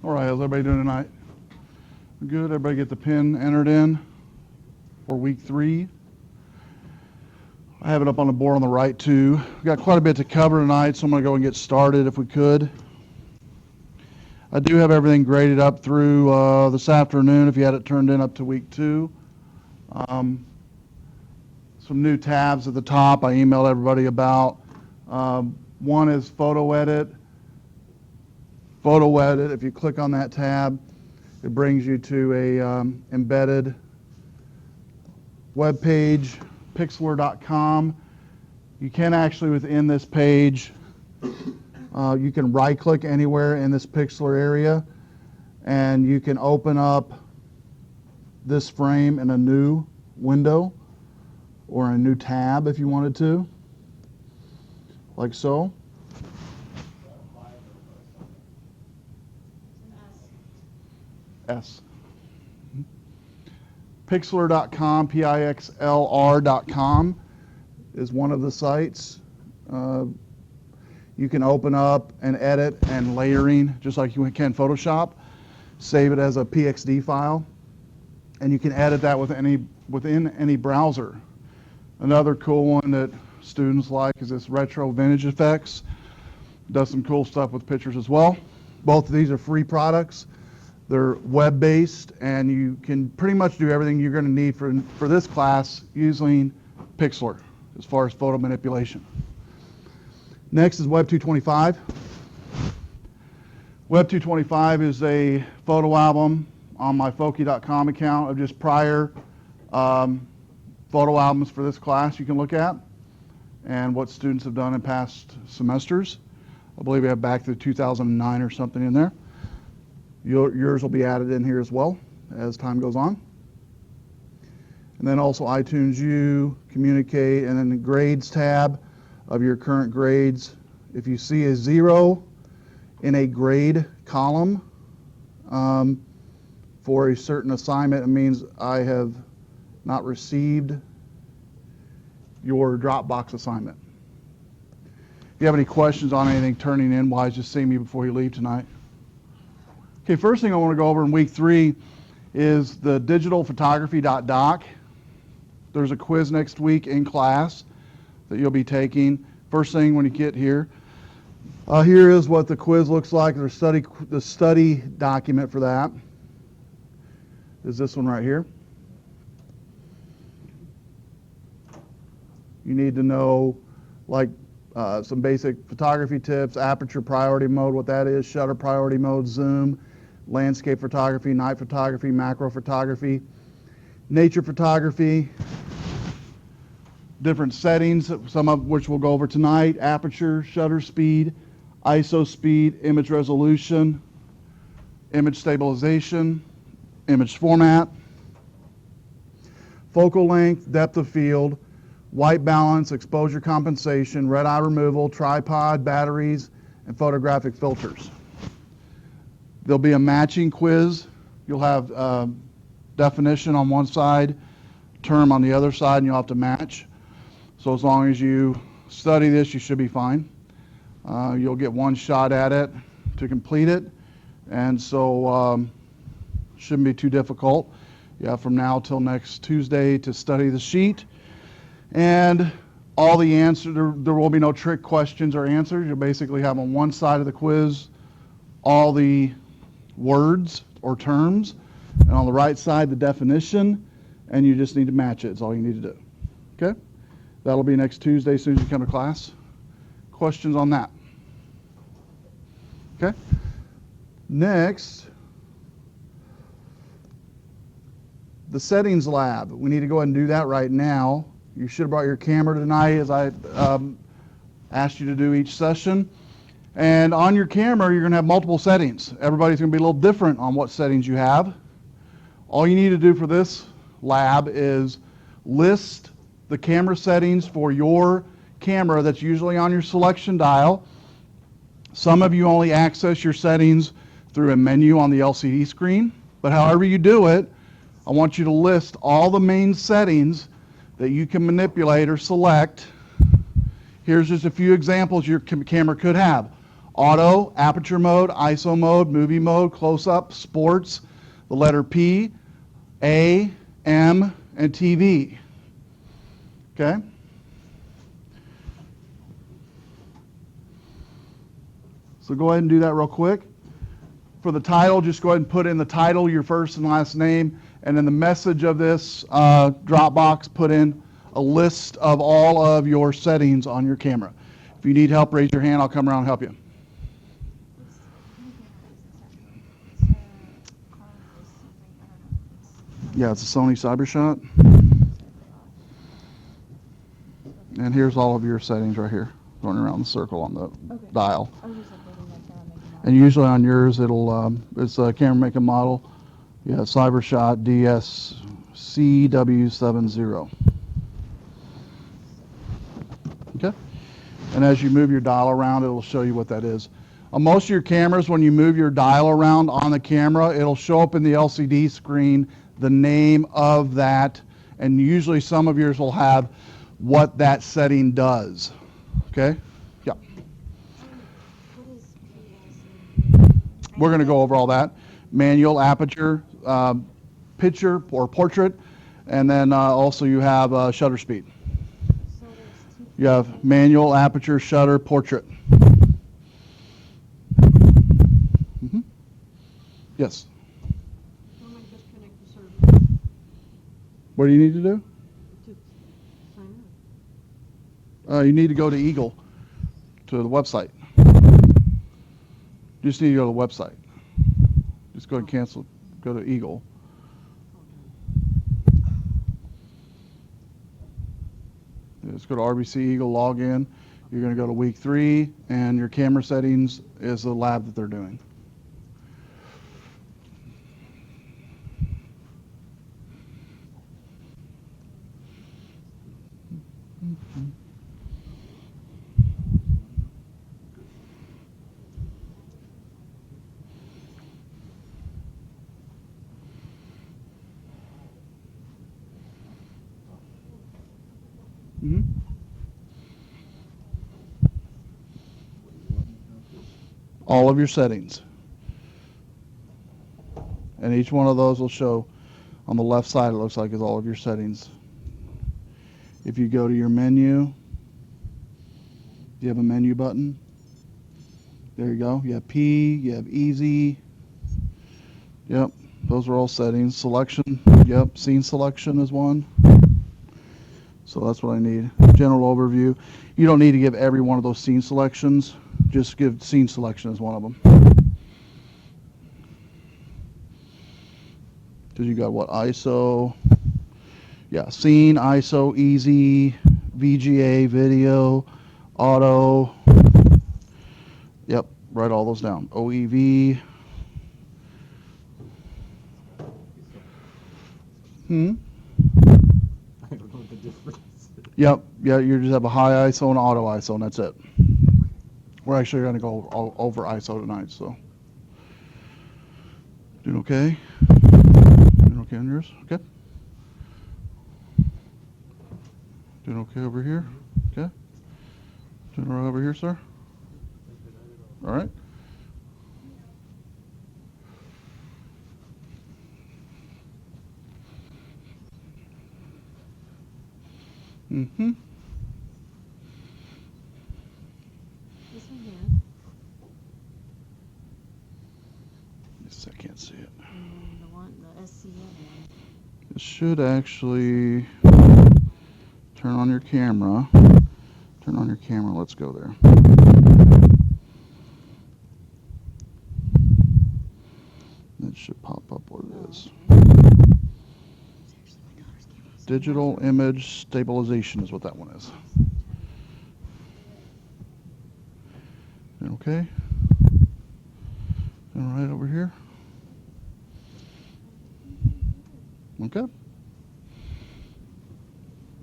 All right, how's everybody doing tonight? Good. Everybody get the pin entered in for week 3. I have it up on the board on the right too. We've got quite a bit to cover tonight, so I'm going to go and get started if we could. I do have everything graded up through this afternoon if you had it turned in up to week 2. Some new tabs at the top I emailed everybody about. One is photo edit. Photo edit, if you click on that tab, it brings you to a embedded web page, pixlr.com. You can actually, within this page, you can right-click anywhere in this Pixlr area, and you can open up this frame in a new window or a new tab if you wanted to, like so. S. Pixlr.com, Pixlr.com is one of the sites. You can open up and edit and layering just like you can Photoshop. Save it as a PXD file, and you can edit that within any browser. Another cool one that students like is this retro vintage effects. Does some cool stuff with pictures as well. Both of these are free products. They're web-based, and you can pretty much do everything you're going to need for this class using Pixlr as far as photo manipulation. Next is Web225. Web225 is a photo album on my Foki.com account of just prior photo albums for this class you can look at and what students have done in past semesters. I believe we have back to 2009 or something in there. Yours will be added in here as well as time goes on. And then also iTunes U, Communicate, and then the Grades tab of your current grades. If you see a 0 in a grade column for a certain assignment, it means I have not received your Dropbox assignment. If you have any questions on anything turning in wise, just see me before you leave tonight. Okay, first thing I want to go over in week 3 is the digital photography.doc. There's a quiz next week in class that you'll be taking. First thing when you get here. Here is what the quiz looks like. The study document for that is this one right here. You need to know like some basic photography tips, aperture priority mode, what that is, shutter priority mode, zoom, landscape photography, night photography, macro photography, nature photography, different settings, some of which we'll go over tonight, aperture, shutter speed, ISO speed, image resolution, image stabilization, image format, focal length, depth of field, white balance, exposure compensation, red eye removal, tripod, batteries, and photographic filters. There'll be a matching quiz. You'll have definition on one side, term on the other side, and you'll have to match. So as long as you study this, you should be fine. You'll get one shot at it to complete it, and so shouldn't be too difficult. You have from now till next Tuesday to study the sheet. And all the answers, there will be no trick questions or answers. You'll basically have on one side of the quiz all the words or terms, and on the right side the definition, and you just need to match it. It's all you need to do. Okay? That'll be next Tuesday as soon as you come to class. Questions on that? Okay? Next, the settings lab. We need to go ahead and do that right now. You should have brought your camera tonight as I asked you to do each session. And on your camera, you're going to have multiple settings. Everybody's going to be a little different on what settings you have. All you need to do for this lab is list the camera settings for your camera that's usually on your selection dial. Some of you only access your settings through a menu on the LCD screen, but however you do it, I want you to list all the main settings that you can manipulate or select. Here's just a few examples your camera could have. Auto, aperture mode, ISO mode, movie mode, close-up, sports, the letter P, A, M, and TV. Okay? So go ahead and do that real quick. For the title, just go ahead and put in the title, your first and last name, and in the message of this Dropbox, put in a list of all of your settings on your camera. If you need help, raise your hand. I'll come around and help you. Yeah, it's a Sony CyberShot. And here's all of your settings right here, going around the circle on the dial. And usually on yours, it's a camera make and model. Yeah, CyberShot DSCW70. Okay. And as you move your dial around, it'll show you what that is. On most of your cameras, when you move your dial around on the camera, it'll show up in the LCD screen the name of that, and usually some of yours will have what that setting does. Okay? Yeah. We're going to go over all that. Manual, aperture, picture or portrait, and then also you have shutter speed. You have manual, aperture, shutter, portrait. Mm-hmm. Yes. What do you need to do? You need to go to Eagle, to the website. You just need to go to the website. Just go ahead and cancel. Go to Eagle. Just go to RBC Eagle, log in. You're going to go to week 3, and your camera settings is the lab that they're doing. Mm-hmm. All of your settings. And each one of those will show on the left side, it looks like, is all of your settings. If you go to your menu, you have a menu button. There you go. You have P, you have easy. Yep, those are all settings. Selection, yep, scene selection is one. So that's what I need. General overview. You don't need to give every one of those scene selections. Just give scene selection as one of them. Because you got what? ISO. Yeah, scene, ISO, easy, VGA, video, auto. Yep, write all those down. OEV. Yep, yeah, you just have a high ISO and auto ISO, and that's it. We're actually going to go all over ISO tonight, so. Doing okay? Doing okay on yours? Okay. Doing okay over here? Okay. Doing all right over here, sir? All right. Mm-hmm. This one here. Yes, I can't see it. And the one, the SCN one. It should actually turn on your camera. Turn on your camera. Let's go there. It should pop up what it is. Digital image stabilization is what that one is. Okay. All right over here. Okay.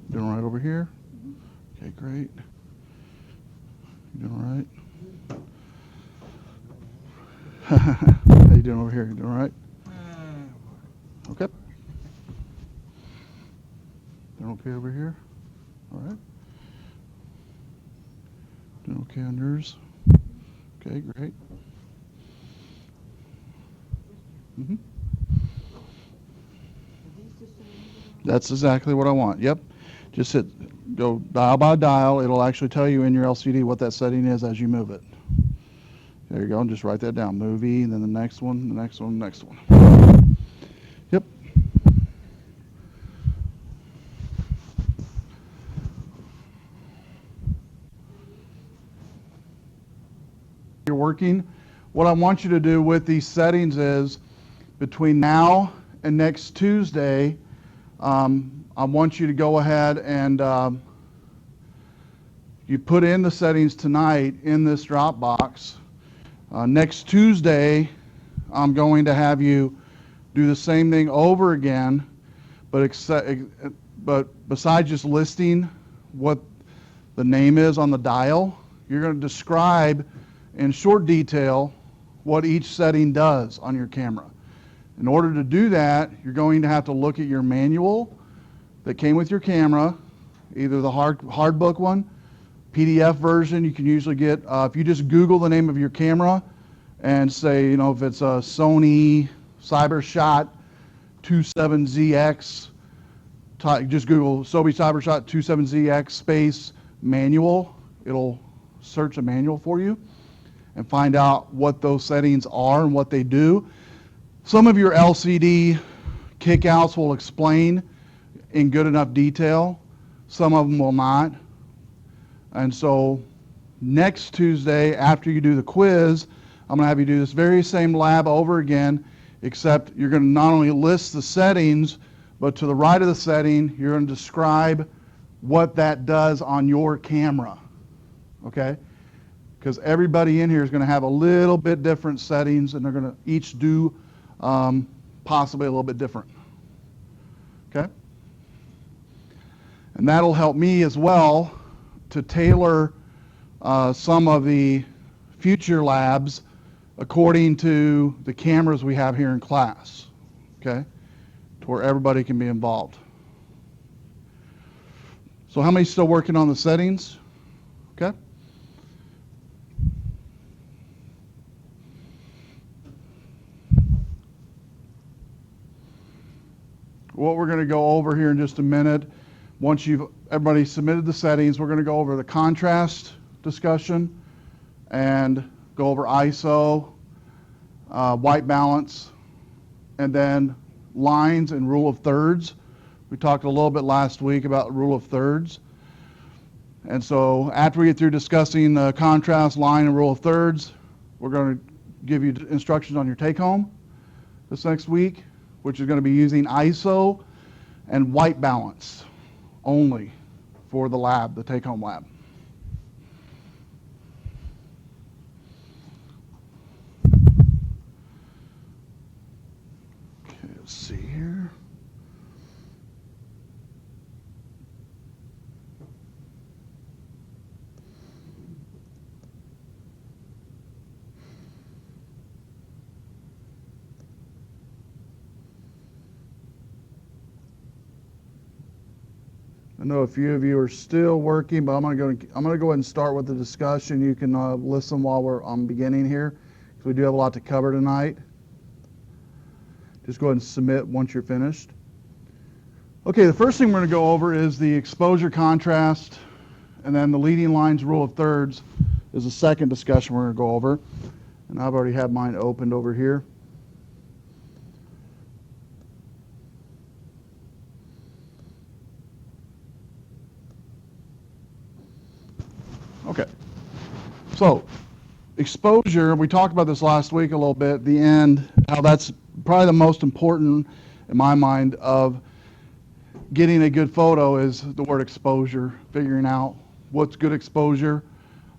Doing all right over here? Okay, great. You doing all right? How you doing over here? You doing all right? Okay. Doing okay over here? All right. Doing okay on yours? Okay, great. Mhm. That's exactly what I want. Yep. Just go dial by dial. It'll actually tell you in your LCD what that setting is as you move it. There you go. And just write that down. Movie, and then the next one, the next one, the next one. Yep. You're working. What I want you to do with these settings is between now and next Tuesday, I want you to go ahead and you put in the settings tonight in this Dropbox. Next Tuesday, I'm going to have you do the same thing over again, but besides just listing what the name is on the dial, you're going to describe in short detail what each setting does on your camera. In order to do that, you're going to have to look at your manual that came with your camera, either the hard book one, PDF version. You can usually get, if you just Google the name of your camera and say, you know, if it's a Sony CyberShot 27ZX, just Google Sony CyberShot 27ZX space manual. It'll search a manual for you and find out what those settings are and what they do. Some of your LCD kickouts will explain in good enough detail. Some of them will not. And so next Tuesday, after you do the quiz, I'm going to have you do this very same lab over again, except you're going to not only list the settings, but to the right of the setting, you're going to describe what that does on your camera, okay? Because everybody in here is going to have a little bit different settings, and they're going to each do possibly a little bit different, okay? And that'll help me as well to tailor some of the future labs according to the cameras we have here in class, okay? To where everybody can be involved. So how many still working on the settings? Okay. What we're going to go over here in just a minute, once everybody submitted the settings, we're going to go over the contrast discussion and go over ISO, white balance, and then lines and rule of thirds. We talked a little bit last week about rule of thirds. And so after we get through discussing the contrast, line, and rule of thirds, we're going to give you instructions on your take-home this next week, which is going to be using ISO and white balance only for the lab, the take-home lab. Okay, let's see here. I know a few of you are still working, but I'm going to go ahead and start with the discussion. You can listen while we're on beginning here, because we do have a lot to cover tonight. Just go ahead and submit once you're finished. Okay, the first thing we're going to go over is the exposure contrast, and then the leading lines rule of thirds is the second discussion we're going to go over. And I've already had mine opened over here. Okay, so exposure, we talked about this last week a little bit, at the end, how that's probably the most important, in my mind, of getting a good photo is the word exposure, figuring out what's good exposure,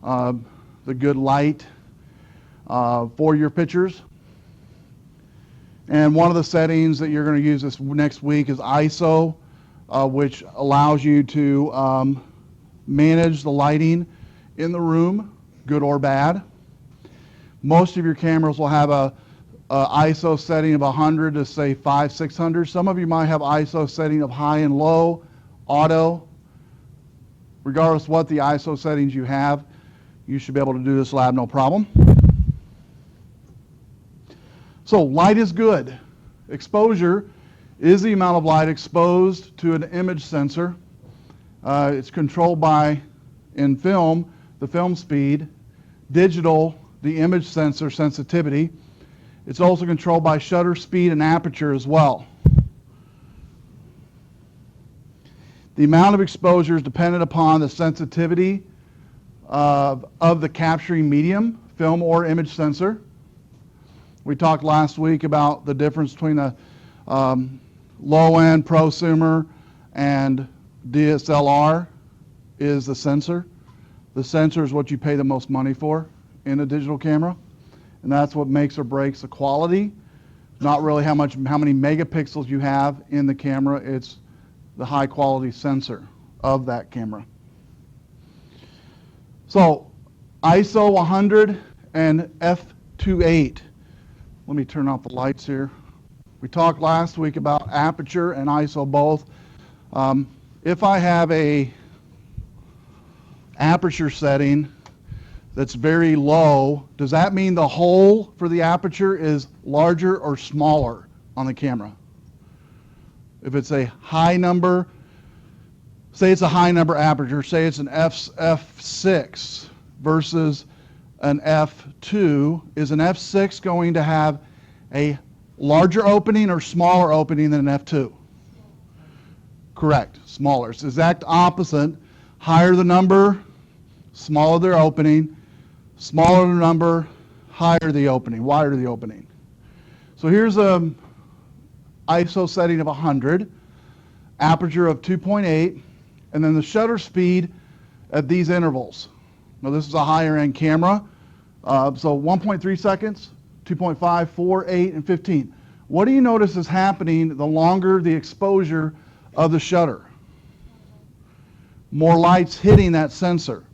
the good light for your pictures. And one of the settings that you're going to use this next week is ISO, which allows you to manage the lighting in the room, good or bad. Most of your cameras will have a ISO setting of 100 to say 500, 600. Some of you might have ISO setting of high and low, auto. Regardless of what the ISO settings you have, you should be able to do this lab no problem. So light is good. Exposure is the amount of light exposed to an image sensor. It's controlled by, in film, the film speed, digital, the image sensor sensitivity. It's also controlled by shutter speed and aperture as well. The amount of exposure is dependent upon the sensitivity of the capturing medium, film or image sensor. We talked last week about the difference between a low-end prosumer and DSLR is the sensor. The sensor is what you pay the most money for in a digital camera, and that's what makes or breaks the quality. Not really how many megapixels you have in the camera, it's the high quality sensor of that camera. So ISO 100 and f2.8. Let me turn off the lights here. We talked last week about aperture and ISO both. If I have a aperture setting that's very low, does that mean the hole for the aperture is larger or smaller on the camera? If it's a high number, say it's a high number aperture, say it's an f6 versus an f2, is an f6 going to have a larger opening or smaller opening than an f2? Correct, smaller. It's the exact opposite. Higher the number, smaller their opening. Smaller the number, higher the opening, wider the opening. So here's a ISO setting of 100, aperture of 2.8, and then the shutter speed at these intervals. Now this is a higher end camera, so 1.3 seconds, 2.5, 4, 8, and 15. What do you notice is happening the longer the exposure of the shutter? More light's hitting that sensor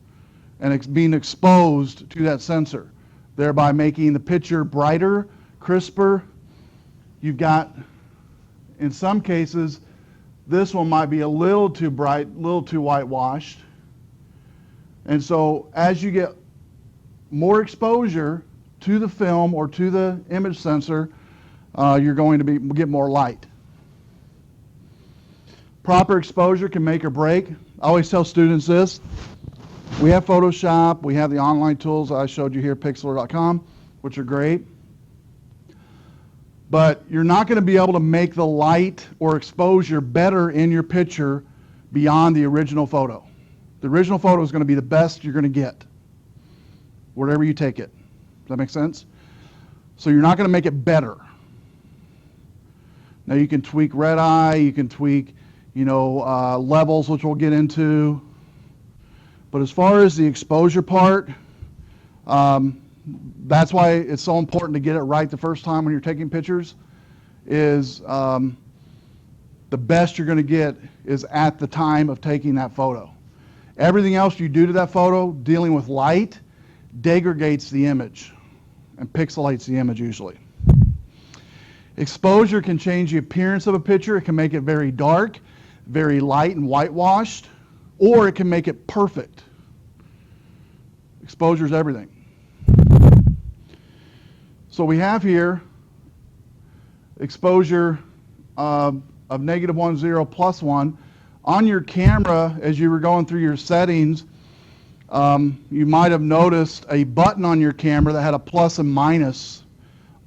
and it's being exposed to that sensor, thereby making the picture brighter, crisper. You've got, in some cases, this one might be a little too bright, a little too whitewashed. And so as you get more exposure to the film or to the image sensor, you're going to get more light. Proper exposure can make or break. I always tell students this. We have Photoshop, we have the online tools I showed you here, pixlr.com, which are great. But you're not going to be able to make the light or exposure better in your picture beyond the original photo. The original photo is going to be the best you're going to get, wherever you take it. Does that make sense? So you're not going to make it better. Now you can tweak red eye, you can tweak, levels, which we'll get into. But as far as the exposure part, that's why it's so important to get it right the first time when you're taking pictures, is the best you're going to get is at the time of taking that photo. Everything else you do to that photo, dealing with light, degrades the image and pixelates the image usually. Exposure can change the appearance of a picture. It can make it very dark, very light and whitewashed, or it can make it perfect. Exposure is everything. So we have here exposure of -1, 0, +1. On your camera, as you were going through your settings, you might have noticed a button on your camera that had a plus and minus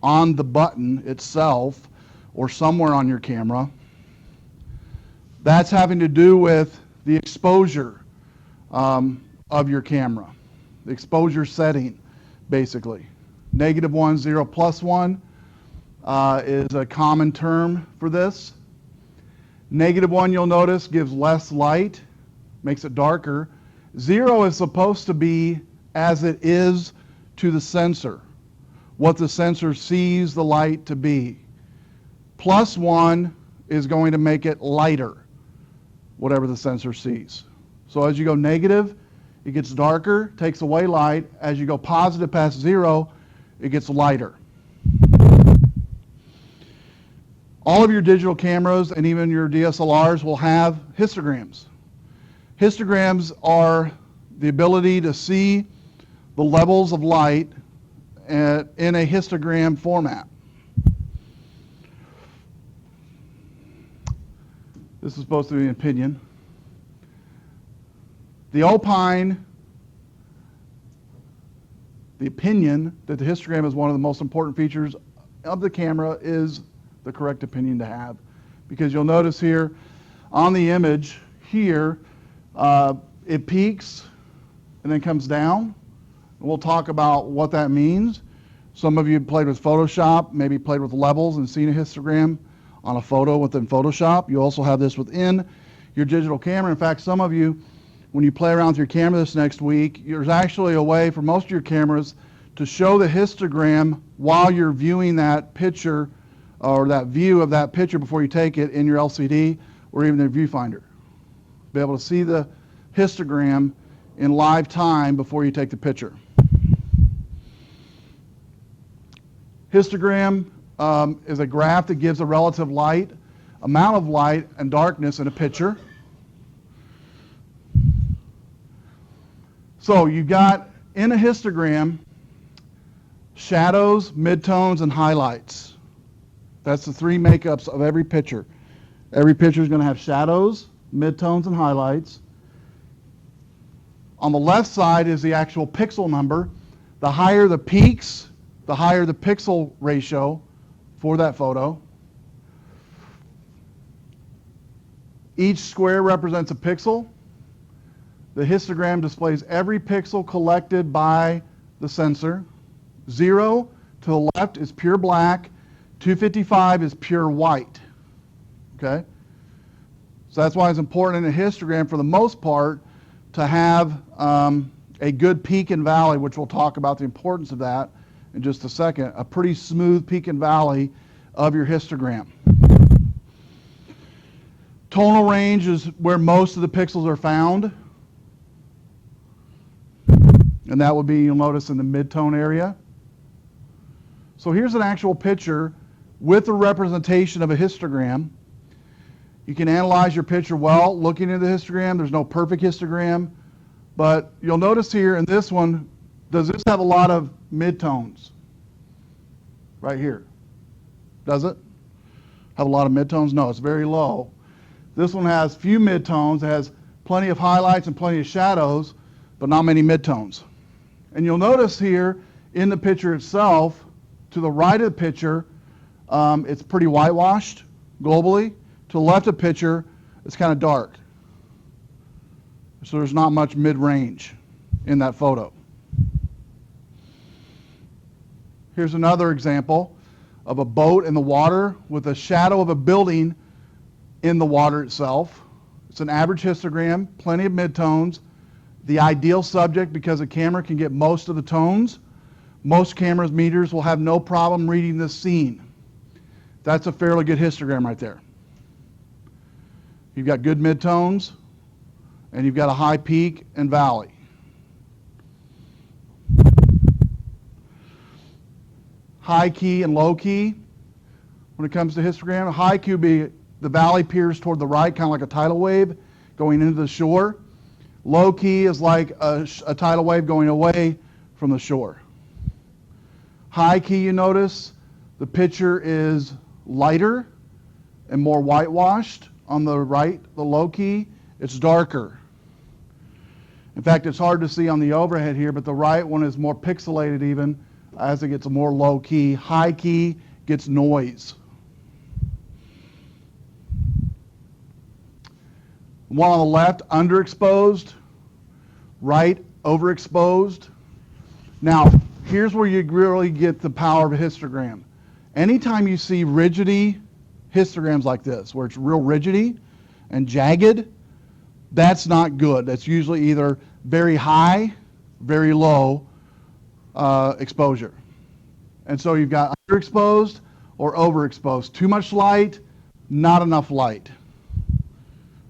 on the button itself or somewhere on your camera. That's having to do with the exposure of your camera, the exposure setting, basically. -1, 0, +1 is a common term for this. -1, you'll notice, gives less light, makes it darker. 0 is supposed to be as it is to the sensor, what the sensor sees the light to be. +1 is going to make it lighter, whatever the sensor sees. So as you go negative, it gets darker, takes away light. As you go positive past 0, it gets lighter. All of your digital cameras and even your DSLRs will have histograms. Histograms are the ability to see the levels of light in a histogram format. This is supposed to be an opinion. The opine, the opinion that the histogram is one of the most important features of the camera is the correct opinion to have. Because you'll notice here on the image here, it peaks and then comes down. We'll talk about what that means. Some of you played with Photoshop, maybe played with levels and seen a histogram on a photo within Photoshop. You also have this within your digital camera. In fact, some of you, when you play around with your camera this next week, there's actually a way for most of your cameras to show the histogram while you're viewing that picture or that view of that picture before you take it in your LCD or even the viewfinder. Be able to see the histogram in live time before you take the picture. Histogram is a graph that gives a relative light, amount of light and darkness in a picture. So you've got in a histogram shadows, midtones, and highlights. That's the three makeups of every picture. Every picture is going to have shadows, midtones, and highlights. On the left side is the actual pixel number. The higher the peaks, the higher the pixel ratio for that photo. Each square represents a pixel. The histogram displays every pixel collected by the sensor. 0 to the left is pure black. 255 is pure white. Okay? So that's why it's important in a histogram, for the most part, to have a good peak and valley, which we'll talk about the importance of that in just a second. A pretty smooth peak and valley of your histogram. Tonal range is where most of the pixels are found. And that would be, you'll notice, in the mid-tone area. So here's an actual picture with a representation of a histogram. You can analyze your picture well looking at the histogram. There's no perfect histogram. But you'll notice here in this one, does this have a lot of midtones? Right here. Does it have a lot of midtones? No, it's very low. This one has few midtones. It has plenty of highlights and plenty of shadows, but not many midtones. And you'll notice here in the picture itself, to the right of the picture, it's pretty whitewashed globally. To the left of the picture, it's kind of dark. So there's not much mid-range in that photo. Here's another example of a boat in the water with a shadow of a building in the water itself. It's an average histogram, plenty of midtones. The ideal subject, because a camera can get most of the tones. Most cameras' meters will have no problem reading this scene. That's a fairly good histogram right there. You've got good midtones, and you've got a high peak and valley. High key and low key. When it comes to histogram, high key would be the valley peers toward the right, kind of like a tidal wave going into the shore. Low key is like a tidal wave going away from the shore. High key, you notice, the picture is lighter and more whitewashed. On the right, the low key, it's darker. In fact, it's hard to see on the overhead here, but the right one is more pixelated even as it gets more low key. High key gets noise. One on the left, underexposed. Right, overexposed. Now, here's where you really get the power of a histogram. Anytime you see rigidity histograms like this, where it's real rigidity and jagged, that's not good. That's usually either very high, very low exposure. And so you've got underexposed or overexposed. Too much light, not enough light.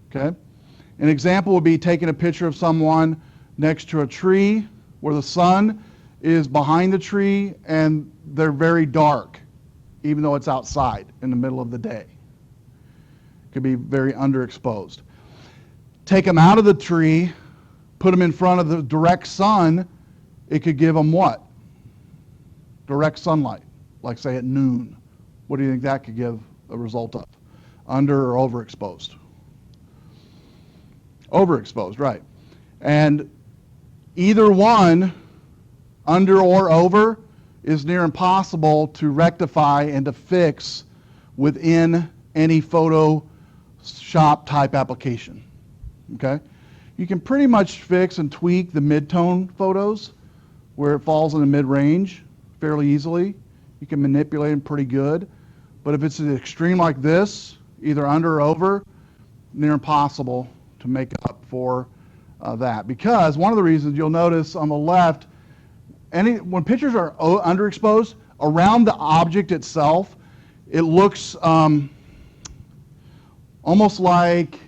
Okay? An example would be taking a picture of someone next to a tree where the sun is behind the tree and they're very dark, even though it's outside in the middle of the day. It could be very underexposed. Take them out of the tree, put them in front of the direct sun, it could give them what? Direct sunlight, like say at noon. What do you think that could give a result of? Under or overexposed? Overexposed, right. And either one, under or over, is near impossible to rectify and to fix within any Photoshop type application. Okay? You can pretty much fix and tweak the mid-tone photos where it falls in the mid-range fairly easily. You can manipulate them pretty good. But if it's an extreme like this, either under or over, near impossible to make up for that. Because one of the reasons you'll notice on the left, when pictures are underexposed, around the object itself, it looks almost like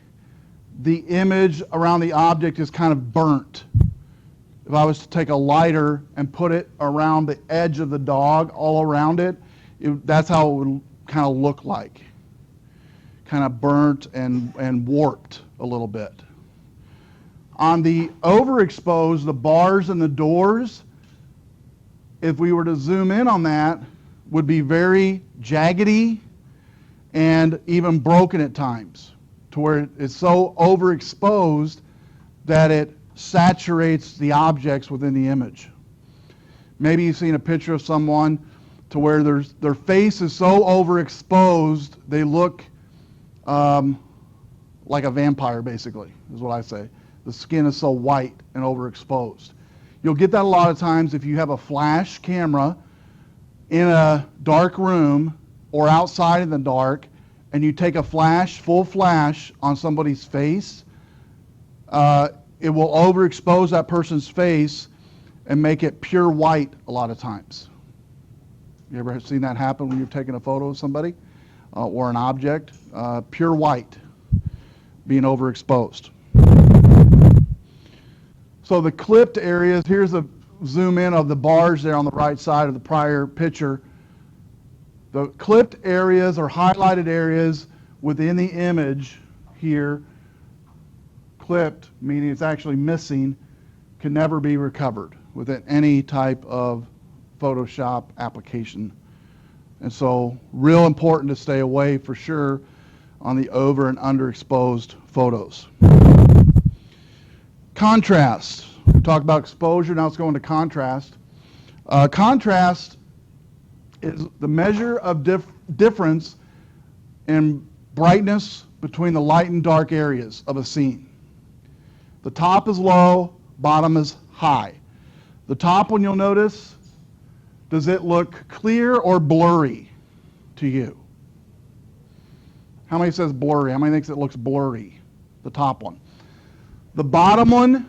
the image around the object is kind of burnt. If I was to take a lighter and put it around the edge of the dog, all around it, that's how it would kind of look like. Kind of burnt and warped a little bit. On the overexposed, the bars and the doors, if we were to zoom in on that, would be very jaggedy and even broken at times, to where it's so overexposed that it saturates the objects within the image. Maybe you've seen a picture of someone to where their face is so overexposed they look like a vampire, basically, is what I say. The skin is so white and overexposed. You'll get that a lot of times if you have a flash camera in a dark room or outside in the dark, and you take a full flash on somebody's face. It will overexpose that person's face and make it pure white a lot of times. You ever seen that happen when you've taken a photo of somebody or an object? Pure white being overexposed. So the clipped areas, here's a zoom in of the bars there on the right side of the prior picture. The clipped areas or highlighted areas within the image here, clipped, meaning it's actually missing, can never be recovered within any type of Photoshop application. And so real important to stay away for sure on the over and underexposed photos. Contrast. We talked about exposure, now let's go into contrast. Contrast is the measure of difference in brightness between the light and dark areas of a scene. The top is low, bottom is high. The top one, you'll notice, does it look clear or blurry to you? How many says blurry? How many thinks it looks blurry? The top one. The bottom one,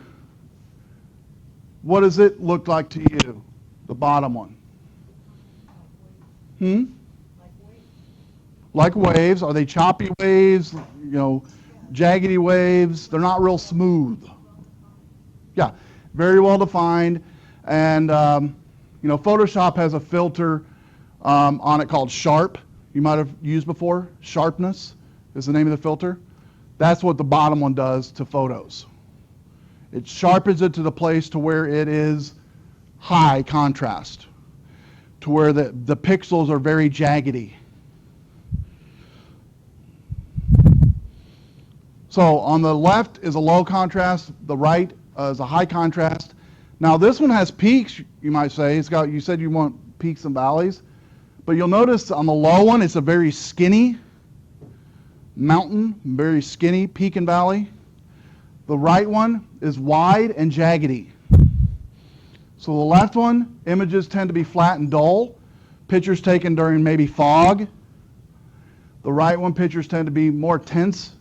what does it look like to you? The bottom one. Like waves. Are they choppy waves? Jaggedy waves? They're not real smooth. Yeah, very well defined. And Photoshop has a filter on it called Sharp. You might have used before. Sharpness is the name of the filter. That's what the bottom one does to photos. It sharpens it to the place to where it is high contrast, to where the pixels are very jaggedy. So on the left is a low contrast, the right is a high contrast. Now this one has peaks, you might say. You said you want peaks and valleys, but you'll notice on the low one it's a very skinny mountain, very skinny peak and valley. The right one is wide and jaggedy. So the left one, images tend to be flat and dull. Pictures taken during maybe fog. The right one, pictures tend to be more tense,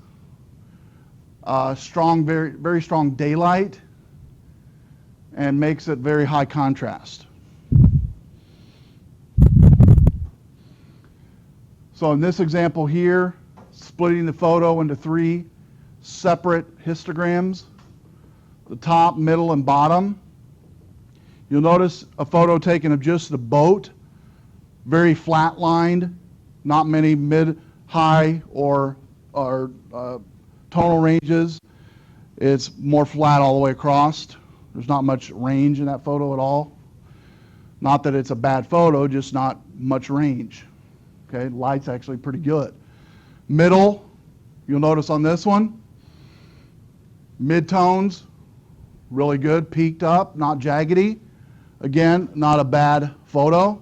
strong, very, very strong daylight, and makes it very high contrast. So in this example here, splitting the photo into 3 separate histograms, the top, middle, and bottom. You'll notice a photo taken of just the boat, very flat lined, not many mid, high, or tonal ranges. It's more flat all the way across. There's not much range in that photo at all. Not that it's a bad photo, just not much range. Okay, light's actually pretty good. Middle, you'll notice on this one, Midtones, really good, peaked up, not jaggedy. Again, not a bad photo.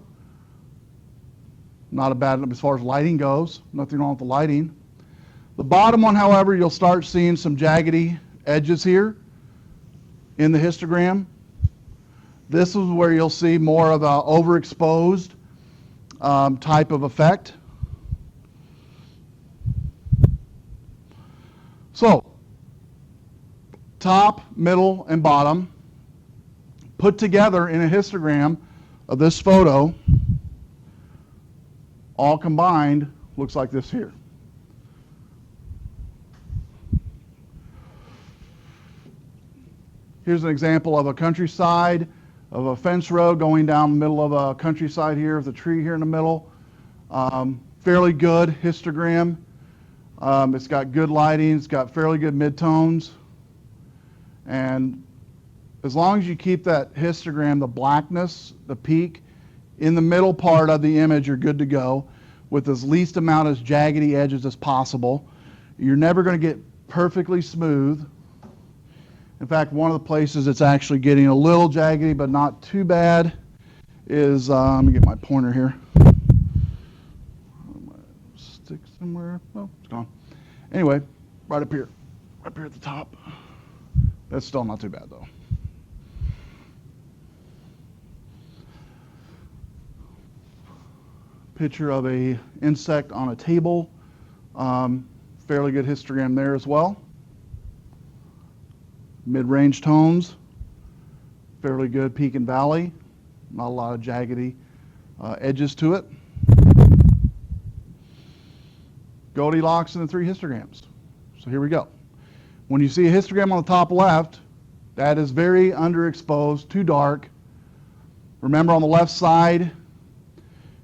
Not a bad as far as lighting goes. Nothing wrong with the lighting. The bottom one, however, you'll start seeing some jaggedy edges here in the histogram. This is where you'll see more of a overexposed type of effect. So, top, middle, and bottom put together in a histogram of this photo, all combined, looks like this here. Here's an example of a countryside, of a fence road going down the middle of a countryside here with a tree here in the middle. Fairly good histogram. It's got good lighting, it's got fairly good midtones. And as long as you keep that histogram, the blackness, the peak, in the middle part of the image, you're good to go with as least amount of jaggedy edges as possible. You're never going to get perfectly smooth. In fact, one of the places it's actually getting a little jaggedy but not too bad is, let me get my pointer here. Stick somewhere. Oh, it's gone. Anyway, right up here at the top. That's still not too bad though. Picture of a insect on a table. Fairly good histogram there as well. Mid-range tones, fairly good peak and valley, not a lot of jaggedy edges to it. Goldilocks and the 3 histograms. So here we go. When you see a histogram on the top left, that is very underexposed, too dark. Remember, on the left side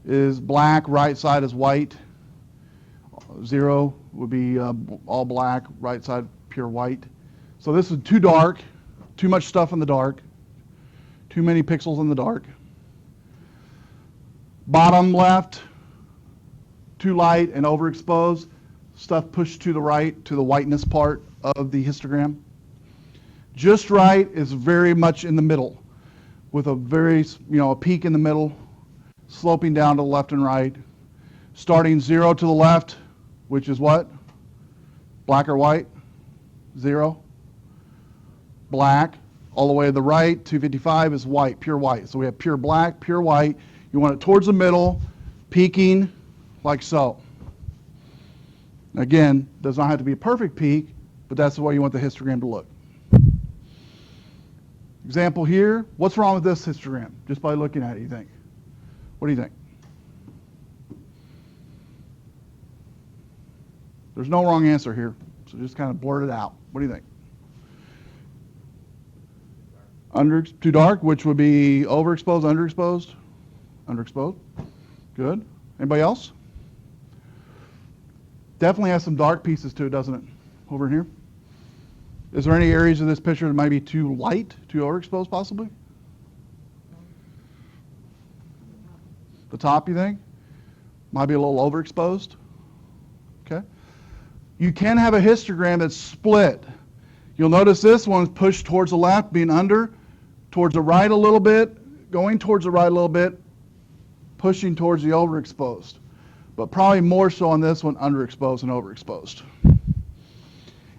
is black, right side is white. 0 would be all black, right side pure white. So this is too dark, too much stuff in the dark, too many pixels in the dark. Bottom left, too light and overexposed, stuff pushed to the right, to the whiteness part of the histogram. Just right is very much in the middle, with a very, a peak in the middle, sloping down to the left and right, starting 0 to the left, which is what? Black or white? 0. Black. All the way to the right, 255 is white, pure white. So we have pure black, pure white. You want it towards the middle, peaking like so. Again, does not have to be a perfect peak, but that's the way you want the histogram to look. Example here, what's wrong with this histogram? Just by looking at it, you think? What do you think? There's no wrong answer here, so just kind of blurt it out. What do you think? Too dark, which would be overexposed, underexposed? Underexposed. Good. Anybody else? Definitely has some dark pieces to it, doesn't it? Over here. Is there any areas of this picture that might be too light, too overexposed possibly? The top, you think? Might be a little overexposed? Okay. You can have a histogram that's split. You'll notice this one's pushed towards the left, being under, towards the right a little bit, going towards the right a little bit, pushing towards the overexposed. But probably more so on this one, underexposed and overexposed.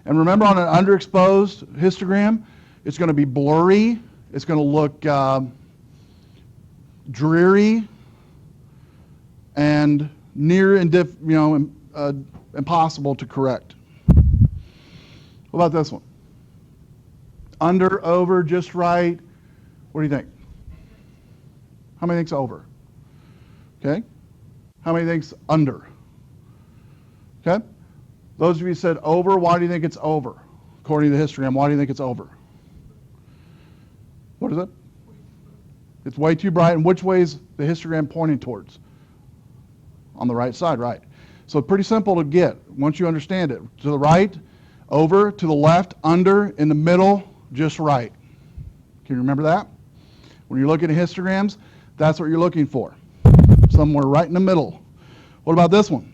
And remember, on an underexposed histogram, it's going to be blurry. It's going to look dreary and near impossible to correct. What about this one? Under, over, just right. What do you think? How many thinks over? Okay. How many thinks under? Okay. Those of you who said over, why do you think it's over? According to the histogram, why do you think it's over? What is it? It's way too bright. And which way is the histogram pointing towards? On the right side, right. So pretty simple to get once you understand it. To the right, over, to the left, under, in the middle, just right. Can you remember that? When you're looking at histograms, that's what you're looking for. Somewhere right in the middle. What about this one?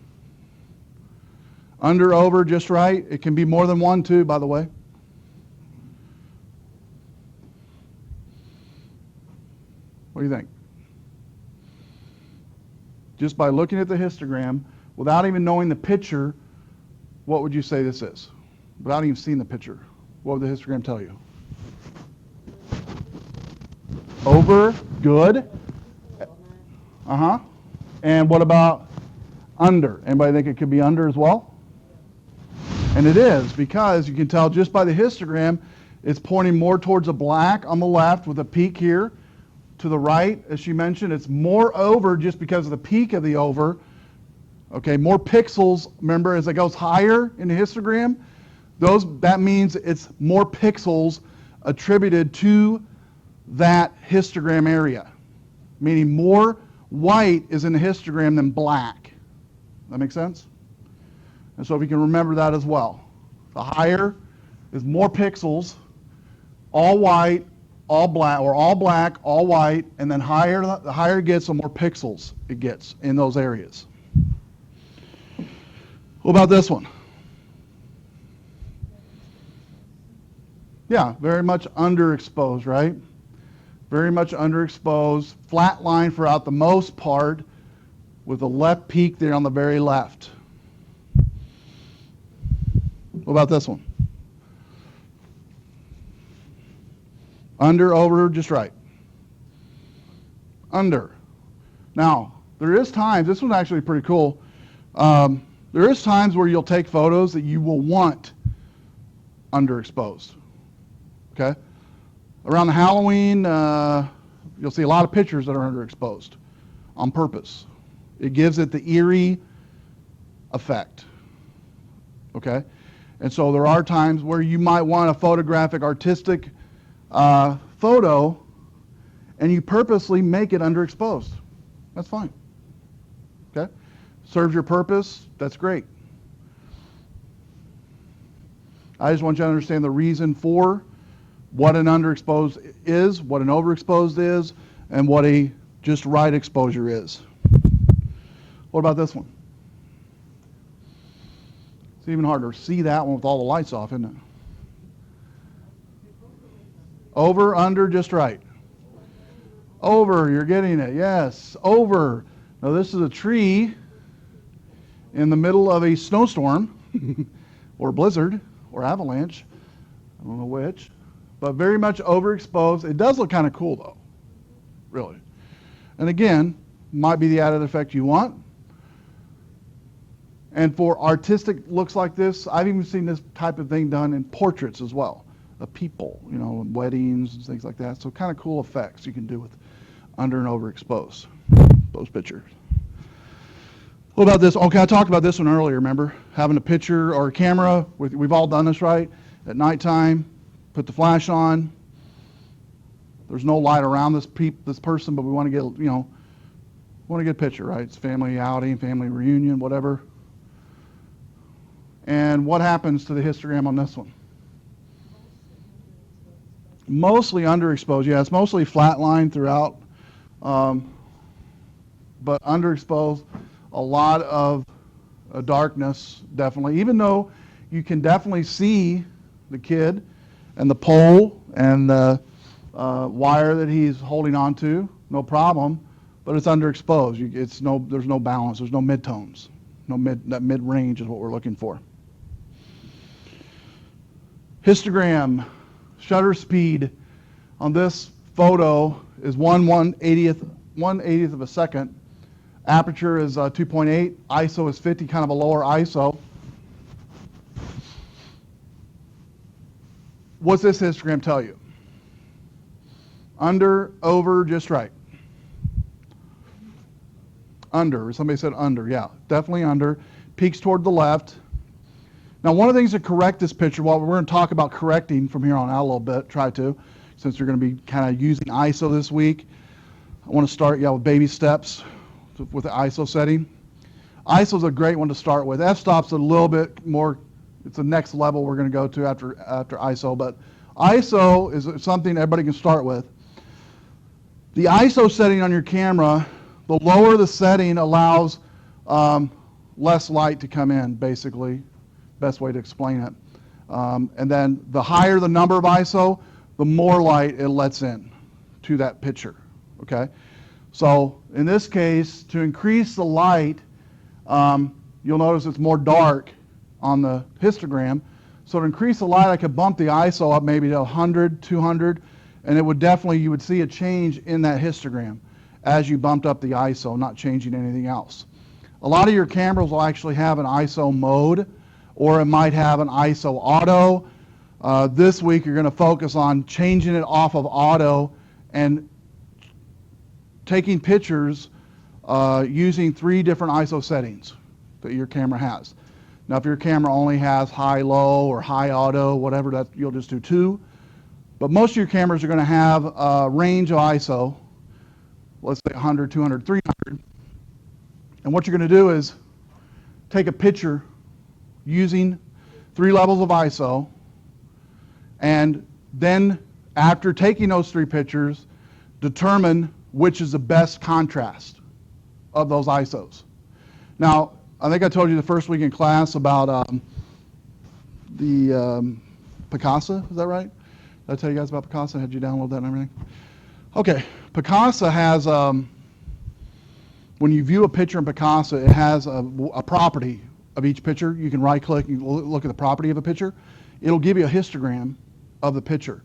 Under, over, just right. It can be more than one, too, by the way. What do you think? Just by looking at the histogram, without even knowing the picture, what would you say this is? Without even seeing the picture, what would the histogram tell you? Over, good. Uh-huh. And what about under? Anybody think it could be under as well? And it is, because you can tell just by the histogram, it's pointing more towards a black on the left with a peak here. To the right, as she mentioned, it's more over just because of the peak of the over. Okay, more pixels, remember, as it goes higher in the histogram, that means it's more pixels attributed to that histogram area, meaning more white is in the histogram than black. That make sense? And so if you can remember that as well. The higher is more pixels, all white, all black, or all black, all white, and then the higher it gets, the more pixels it gets in those areas. What about this one? Yeah, very much underexposed, right? Very much underexposed, flat line throughout the most part, with the left peak there on the very left. What about this one? Under, over, just right. Under. Now, there is times, this one's actually pretty cool, there is times where you'll take photos that you will want underexposed. Okay? Around the Halloween, you'll see a lot of pictures that are underexposed on purpose. It gives it the eerie effect. Okay? And so there are times where you might want a photographic, artistic photo, and you purposely make it underexposed. That's fine. Okay? Serves your purpose, that's great. I just want you to understand the reason for what an underexposed is, what an overexposed is, and what a just right exposure is. What about this one? It's even harder to see that one with all the lights off, isn't it? Over, under, just right. Over, you're getting it, yes, over. Now this is a tree in the middle of a snowstorm, or blizzard, or avalanche, I don't know which, but very much overexposed. It does look kind of cool though, really. And again, might be the added effect you want. And for artistic looks like this, I've even seen this type of thing done in portraits as well, of people, you know, weddings and things like that. So kind of cool effects you can do with under and overexposed, those pictures. What about this? Okay, I talked about this one earlier, remember? Having a picture or a camera, we've all done this, right? At nighttime, put the flash on. There's no light around this person, but we want to get, you know, want to get a picture, right? It's family outing, family reunion, whatever. And what happens to the histogram on this one? Mostly underexposed. Yeah, it's mostly flat line throughout, but underexposed. A lot of darkness, definitely. Even though you can definitely see the kid and the pole and the wire that he's holding on to, no problem. But it's underexposed. There's no balance. There's no midtones. That mid-range is what we're looking for. Histogram, shutter speed on this photo is 1/180th of a second. Aperture is 2.8. ISO is 50, kind of a lower ISO. What's this histogram tell you? Under, over, just right. Under. Somebody said under. Yeah, definitely under. Peaks toward the left. Now, one of the things to correct this picture, we're going to talk about correcting from here on out a little bit, try to, since you're going to be kind of using ISO this week. I want to start, with baby steps with the ISO setting. ISO is a great one to start with. F-stop's a little bit more, it's the next level we're going to go to after ISO, but ISO is something everybody can start with. The ISO setting on your camera, the lower the setting allows less light to come in, basically. Best way to explain it. And then the higher the number of ISO, the more light it lets in to that picture. okay? So in this case, to increase the light, you'll notice it's more dark on the histogram. So to increase the light, I could bump the ISO up maybe to 100, 200, and it would definitely, you would see a change in that histogram as you bumped up the ISO, not changing anything else. A lot of your cameras will actually have an ISO mode, or it might have an ISO auto. This week you're going to focus on changing it off of auto and taking pictures using 3 different ISO settings that your camera has. Now if your camera only has high low or high auto, whatever, that you'll just do 2. But most of your cameras are going to have a range of ISO, let's say 100, 200, 300. And what you're going to do is take a picture using 3 levels of ISO, and then after taking those 3 pictures, determine which is the best contrast of those ISOs. Now, I think I told you the first week in class about the Picasa, is that right? Did I tell you guys about Picasa? Had you download that and everything? Okay, Picasa has, when you view a picture in Picasa, it has a property of each picture. You can right click, you look at the property of a picture. It'll give you a histogram of the picture.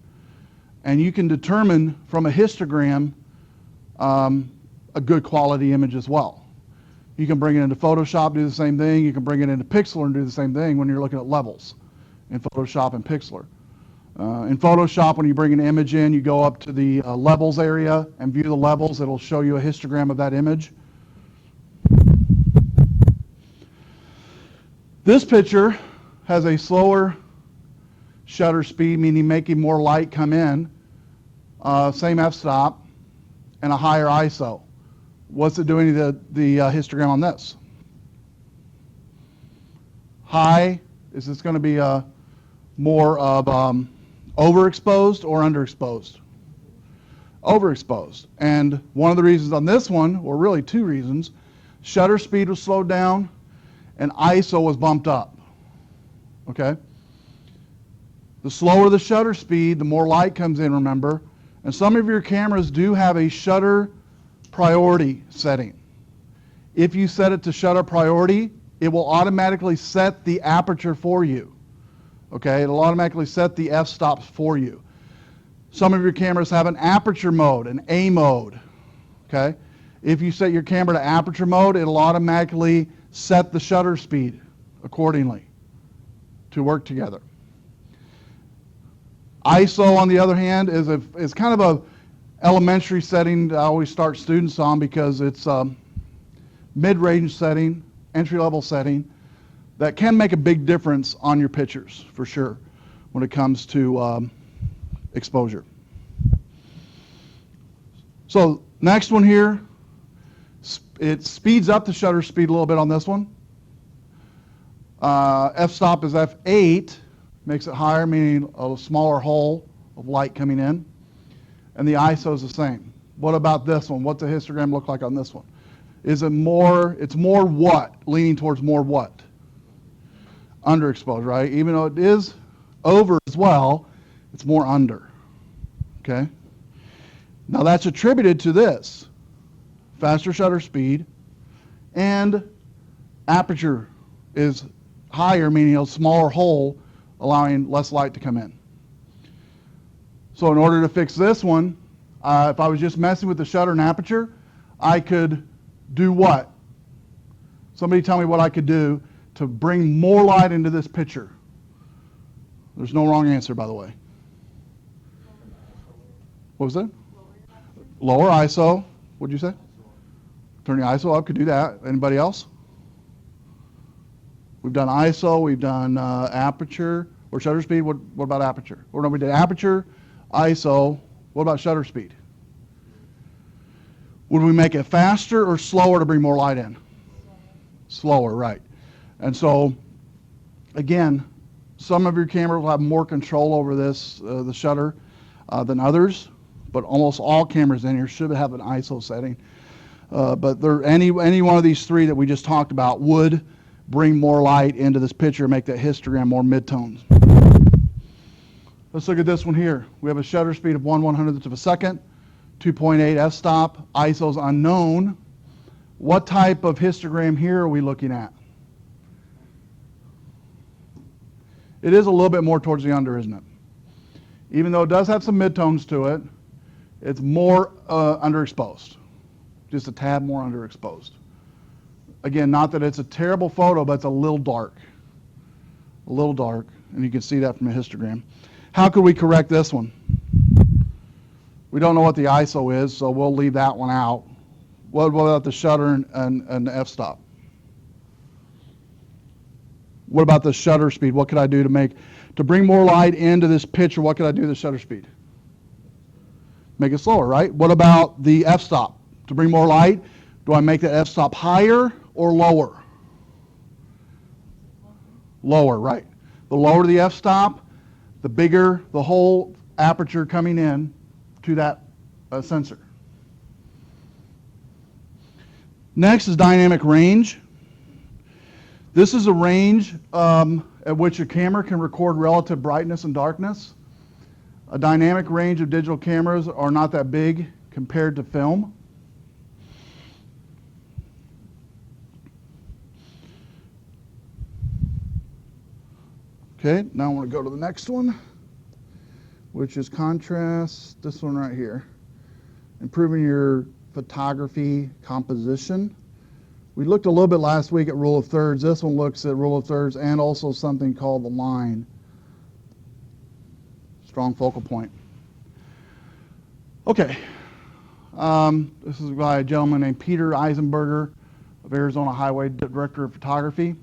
And you can determine from a histogram a good quality image as well. You can bring it into Photoshop, do the same thing. You can bring it into Pixlr and do the same thing when you're looking at levels in Photoshop and Pixlr. In Photoshop, when you bring an image in, you go up to the levels area and view the levels. It'll show you a histogram of that image. This picture has a slower shutter speed, meaning making more light come in, same f-stop, and a higher ISO. What's it doing to the histogram on this? High, is this going to be more of overexposed or underexposed? Overexposed. And one of the reasons on this one, or really 2 reasons, shutter speed was slowed down and ISO was bumped up. Okay? The slower the shutter speed, the more light comes in, remember. And some of your cameras do have a shutter priority setting. If you set it to shutter priority, it will automatically set the aperture for you. Okay, it'll automatically set the f-stops for you. Some of your cameras have an aperture mode, an A mode. Okay, if you set your camera to aperture mode, it'll automatically set the shutter speed accordingly to work together. ISO, on the other hand, is kind of a elementary setting that I always start students on because it's a mid-range setting, entry-level setting that can make a big difference on your pictures for sure when it comes to exposure. So next one here, it speeds up the shutter speed a little bit on this one. F-stop is F8, makes it higher, meaning a smaller hole of light coming in. And the ISO is the same. What about this one? What's the histogram look like on this one? Is it more, it's more what? Leaning towards more what? Underexposed, right? Even though it is over as well, it's more under. Okay? Now that's attributed to this. Faster shutter speed and aperture is higher, meaning a smaller hole, allowing less light to come in. So in order to fix this one, if I was just messing with the shutter and aperture, I could do what? Somebody tell me what I could do to bring more light into this picture. There's no wrong answer, by the way. What was that? Lower ISO. What'd you say? Turn the ISO up, could do that. Anybody else? We've done ISO, we've done aperture, or shutter speed. What about aperture? Or no, we did aperture, ISO. What about shutter speed? Would we make it faster or slower to bring more light in? Slower, right. And so, again, some of your cameras will have more control over this, the shutter, than others, but almost all cameras in here should have an ISO setting. But any one of these 3 that we just talked about would bring more light into this picture and make that histogram more mid-tones. Let's look at this one here. We have a shutter speed of 1/100th of a second, 2.8 f-stop, ISO's unknown. What type of histogram here are we looking at? It is a little bit more towards the under, isn't it? Even though it does have some midtones to it, it's more underexposed. Just a tad more underexposed. Again, not that it's a terrible photo, but it's a little dark. A little dark, and you can see that from a histogram. How could we correct this one? We don't know what the ISO is, so we'll leave that one out. What about the shutter and the f-stop? What about the shutter speed? What could I do to bring more light into this picture? What could I do to the shutter speed? Make it slower, right? What about the f-stop? To bring more light, do I make the f-stop higher or lower? Lower, right. The lower the f-stop, the bigger the whole aperture coming in to that sensor. Next is dynamic range. This is a range at which a camera can record relative brightness and darkness. A dynamic range of digital cameras are not that big compared to film. Okay, now I want to go to the next one, which is contrast, this one right here. Improving your photography composition. We looked a little bit last week at rule of thirds. This one looks at rule of thirds and also something called the line. Strong focal point. Okay, this is by a gentleman named Peter Eisenberger of Arizona Highway, Director of Photography.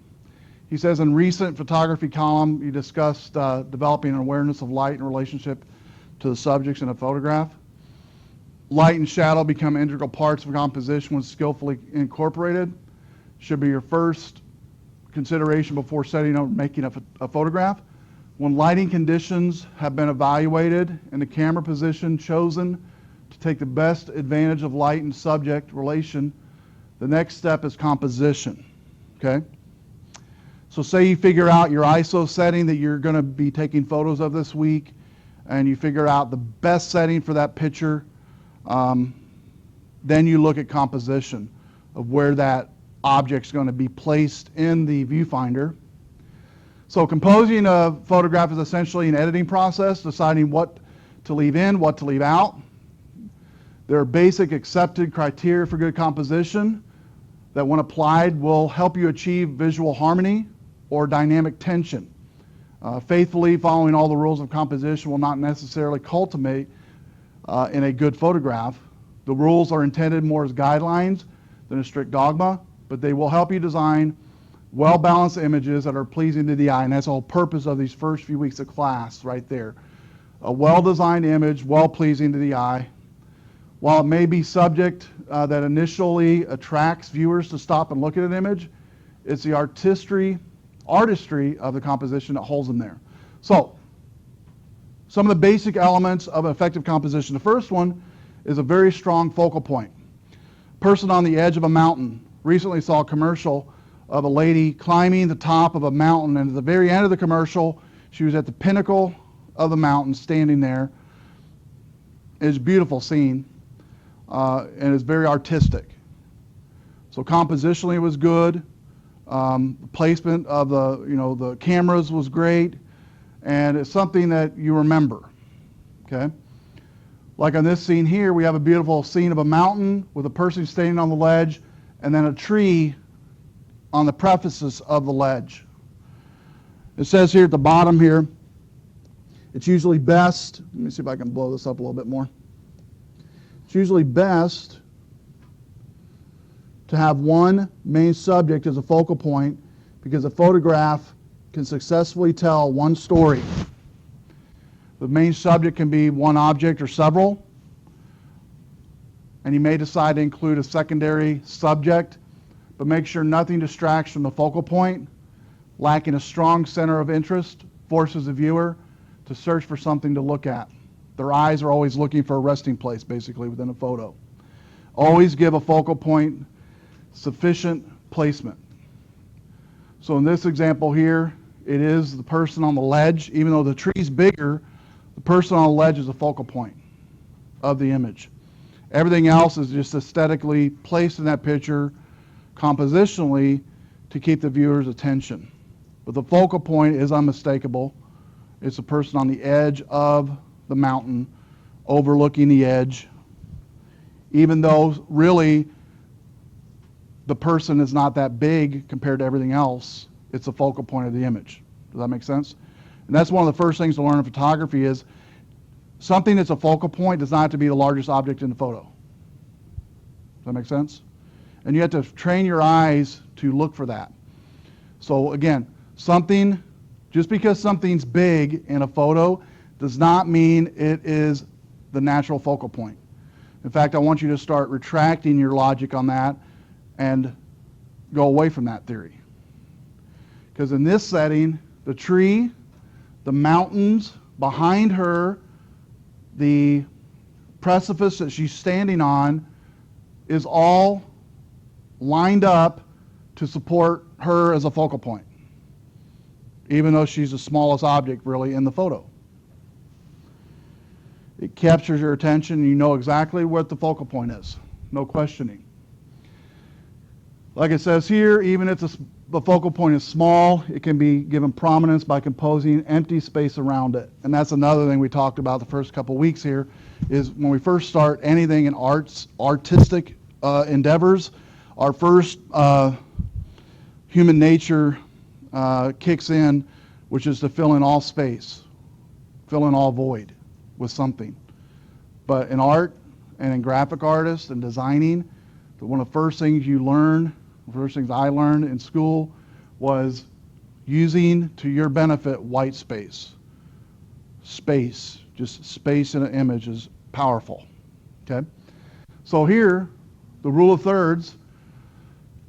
He says in recent photography column, you discussed developing an awareness of light in relationship to the subjects in a photograph. Light and shadow become integral parts of composition when skillfully incorporated. Should be your first consideration before setting up making a photograph. When lighting conditions have been evaluated and the camera position chosen to take the best advantage of light and subject relation, the next step is composition. Okay? So say you figure out your ISO setting that you're going to be taking photos of this week, and you figure out the best setting for that picture. Then you look at composition of where that object's going to be placed in the viewfinder. So composing a photograph is essentially an editing process, deciding what to leave in, what to leave out. There are basic accepted criteria for good composition that when applied will help you achieve visual harmony or dynamic tension. Faithfully following all the rules of composition will not necessarily culminate in a good photograph. The rules are intended more as guidelines than a strict dogma, but they will help you design well-balanced images that are pleasing to the eye, and that's the whole purpose of these first few weeks of class right there. A well-designed image, well-pleasing to the eye. While it may be subject that initially attracts viewers to stop and look at an image, it's the artistry of the composition that holds them there. So, some of the basic elements of effective composition. The first one is a very strong focal point. Person on the edge of a mountain. Recently saw a commercial of a lady climbing the top of a mountain, and at the very end of the commercial, she was at the pinnacle of the mountain, standing there. It's a beautiful scene, and it's very artistic. So compositionally it was good. The placement of the cameras was great, and it's something that you remember. Okay, like on this scene here, we have a beautiful scene of a mountain with a person standing on the ledge, and then a tree on the precipice of the ledge. It says here at the bottom here, it's usually best. Let me see if I can blow this up a little bit more. It's usually best to have one main subject as a focal point because a photograph can successfully tell one story. The main subject can be one object or several, and you may decide to include a secondary subject, but make sure nothing distracts from the focal point. Lacking a strong center of interest forces the viewer to search for something to look at. Their eyes are always looking for a resting place, basically, within a photo. Always give a focal point sufficient placement. So in this example here, it is the person on the ledge. Even though the tree's bigger, the person on the ledge is a focal point of the image. Everything else is just aesthetically placed in that picture compositionally to keep the viewer's attention. But the focal point is unmistakable. It's a person on the edge of the mountain overlooking the edge, even though really the person is not that big compared to everything else. It's the focal point of the image. Does that make sense? And that's one of the first things to learn in photography is something that's a focal point does not have to be the largest object in the photo. Does that make sense? And you have to train your eyes to look for that. So again, just because something's big in a photo does not mean it is the natural focal point. In fact, I want you to start retracting your logic on that and go away from that theory. Because in this setting, the tree, the mountains behind her, the precipice that she's standing on is all lined up to support her as a focal point, even though she's the smallest object really in the photo. It captures your attention and you know exactly what the focal point is. No questioning. Like it says here, even if the focal point is small, it can be given prominence by composing empty space around it. And that's another thing we talked about the first couple weeks here, is when we first start anything in artistic endeavors, our first human nature kicks in, which is to fill in all space, fill in all void with something. But in art and in graphic artists and designing, one of the first things you learn, the first things I learned in school was using to your benefit white space. Space, just space in an image is powerful. Okay? So here, the rule of thirds,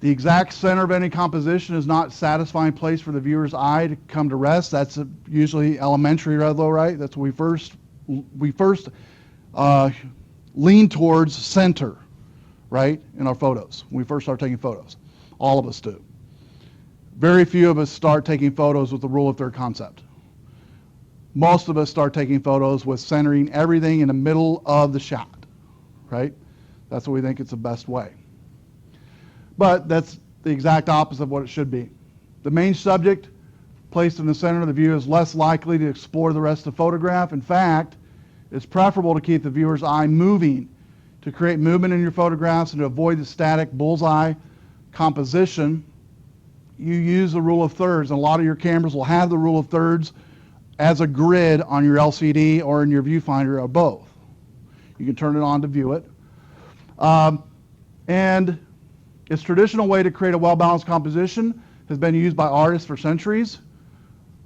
the exact center of any composition is not a satisfying place for the viewer's eye to come to rest. That's usually elementary, though, right? That's what we first lean towards center, right, in our photos. When we first start taking photos. All of us do. Very few of us start taking photos with the rule of third concept. Most of us start taking photos with centering everything in the middle of the shot, right? That's what we think it's the best way. But that's the exact opposite of what it should be. The main subject placed in the center of the view is less likely to explore the rest of the photograph. In fact, it's preferable to keep the viewer's eye moving to create movement in your photographs and to avoid the static bullseye composition. You use the rule of thirds, and a lot of your cameras will have the rule of thirds as a grid on your LCD or in your viewfinder or both. You can turn it on to view it. And its traditional way to create a well-balanced composition has been used by artists for centuries.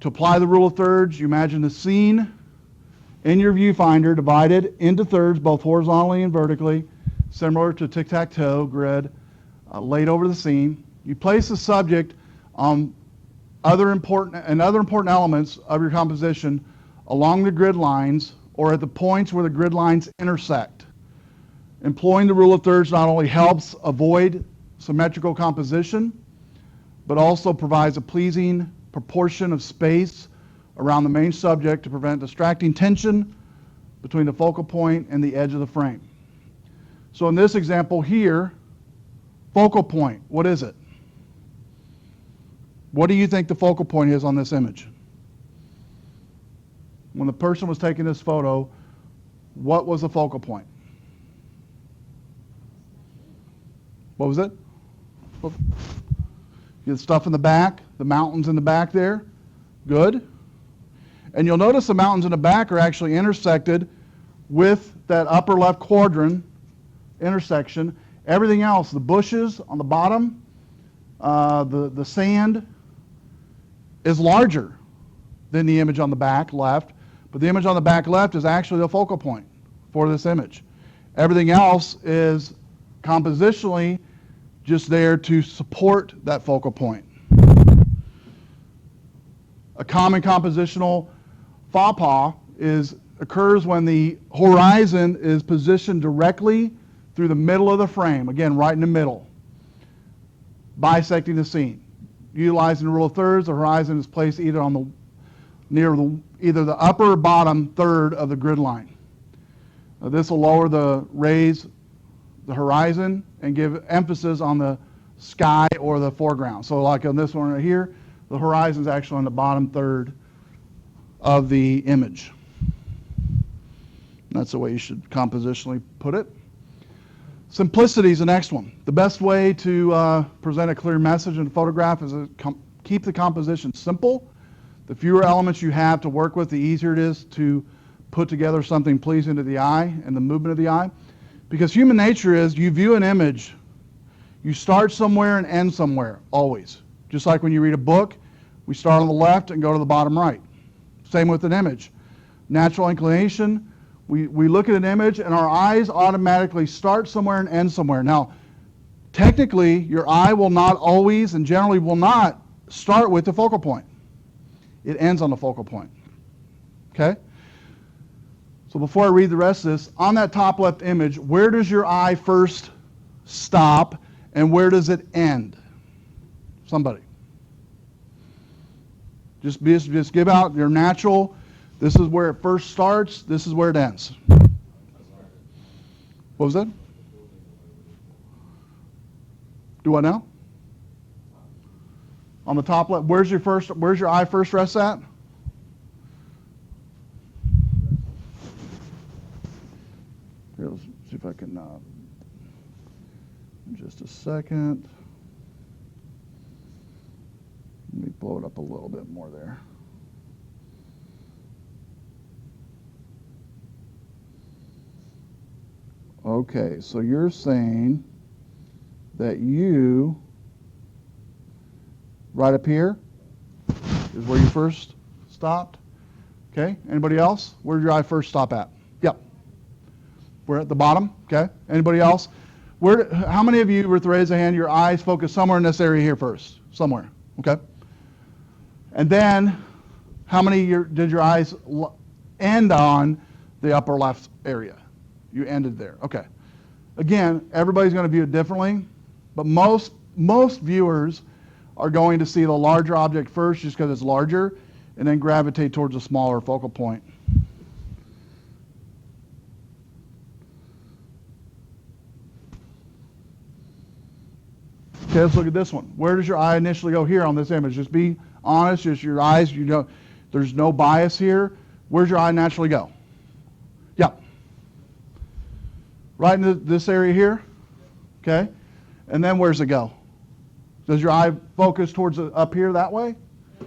To apply the rule of thirds, you imagine the scene in your viewfinder divided into thirds, both horizontally and vertically, similar to tic-tac-toe grid laid over the scene. You place the subject on other important elements of your composition along the grid lines or at the points where the grid lines intersect. Employing the rule of thirds not only helps avoid symmetrical composition, but also provides a pleasing proportion of space around the main subject to prevent distracting tension between the focal point and the edge of the frame. So in this example here, focal point, what is it? What do you think the focal point is on this image? When the person was taking this photo, what was the focal point? What was it? You have stuff in the back, the mountains in the back there. Good. And you'll notice the mountains in the back are actually intersected with that upper left quadrant intersection. Everything else, the bushes on the bottom, the sand is larger than the image on the back left, but the image on the back left is actually the focal point for this image. Everything else is compositionally just there to support that focal point. A common compositional faux pas occurs when the horizon is positioned directly through the middle of the frame, again, right in the middle, bisecting the scene. Utilizing the rule of thirds, the horizon is placed either either the upper or bottom third of the grid line. This will lower the rays the horizon and give emphasis on the sky or the foreground. So like on this one right here, the horizon is actually on the bottom third of the image. That's the way you should compositionally put it. Simplicity is the next one. The best way to present a clear message in a photograph is to keep the composition simple. The fewer elements you have to work with, the easier it is to put together something pleasing to the eye and the movement of the eye. Because human nature is, you view an image, you start somewhere and end somewhere, always. Just like when you read a book, we start on the left and go to the bottom right. Same with an image. Natural inclination, we look at an image and our eyes automatically start somewhere and end somewhere. Now, technically, your eye will not always and generally will not start with the focal point. It ends on the focal point. Okay? So before I read the rest of this, on that top left image, where does your eye first stop and where does it end? Somebody. Just give out your natural. This is where it first starts. This is where it ends. What was that? Do what now? On the top left, where's your eye first rest at? Here, let's see if I can, just a second. Let me blow it up a little bit more there. Okay, so you're saying that you, right up here, is where you first stopped. Okay, anybody else? Where did your eye first stop at? Yep. We're at the bottom. Okay, anybody else? How many of you, with raise a hand, your eyes focus somewhere in this area here first? Somewhere. Okay. And then, how many did your eyes end on the upper left area? You ended there. Okay. Again, everybody's going to view it differently, but most viewers are going to see the larger object first just because it's larger, and then gravitate towards a smaller focal point. Okay, let's look at this one. Where does your eye initially go here on this image? Just be honest, just your eyes, there's no bias here. Where's your eye naturally go? Yeah. Right in this area here? Okay. And then where's it go? Does your eye focus towards up here that way? Yeah.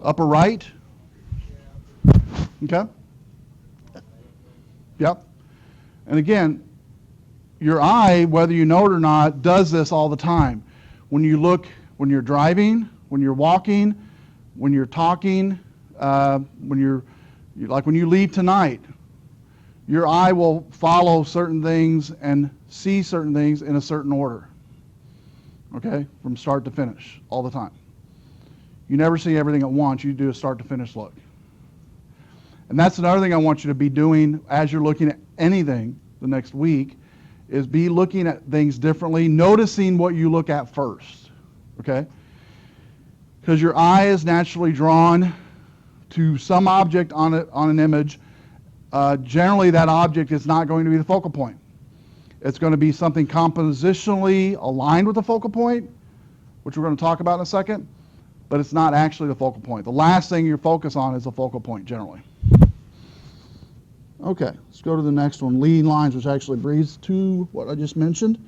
Upper right? Okay. Yep. And again, your eye, whether you know it or not, does this all the time. When you look, when you're driving, when you're walking, when you're talking, when you leave tonight, your eye will follow certain things and see certain things in a certain order. Okay? From start to finish, all the time. You never see everything at once. You do a start to finish look. And that's another thing I want you to be doing as you're looking at anything the next week, is be looking at things differently, noticing what you look at first. Okay? Because your eye is naturally drawn to some object on an image. Generally, that object is not going to be the focal point. It's going to be something compositionally aligned with the focal point, which we're going to talk about in a second, but it's not actually the focal point. The last thing you focus on is the focal point, generally. Okay, let's go to the next one, leading lines, which actually brings to what I just mentioned.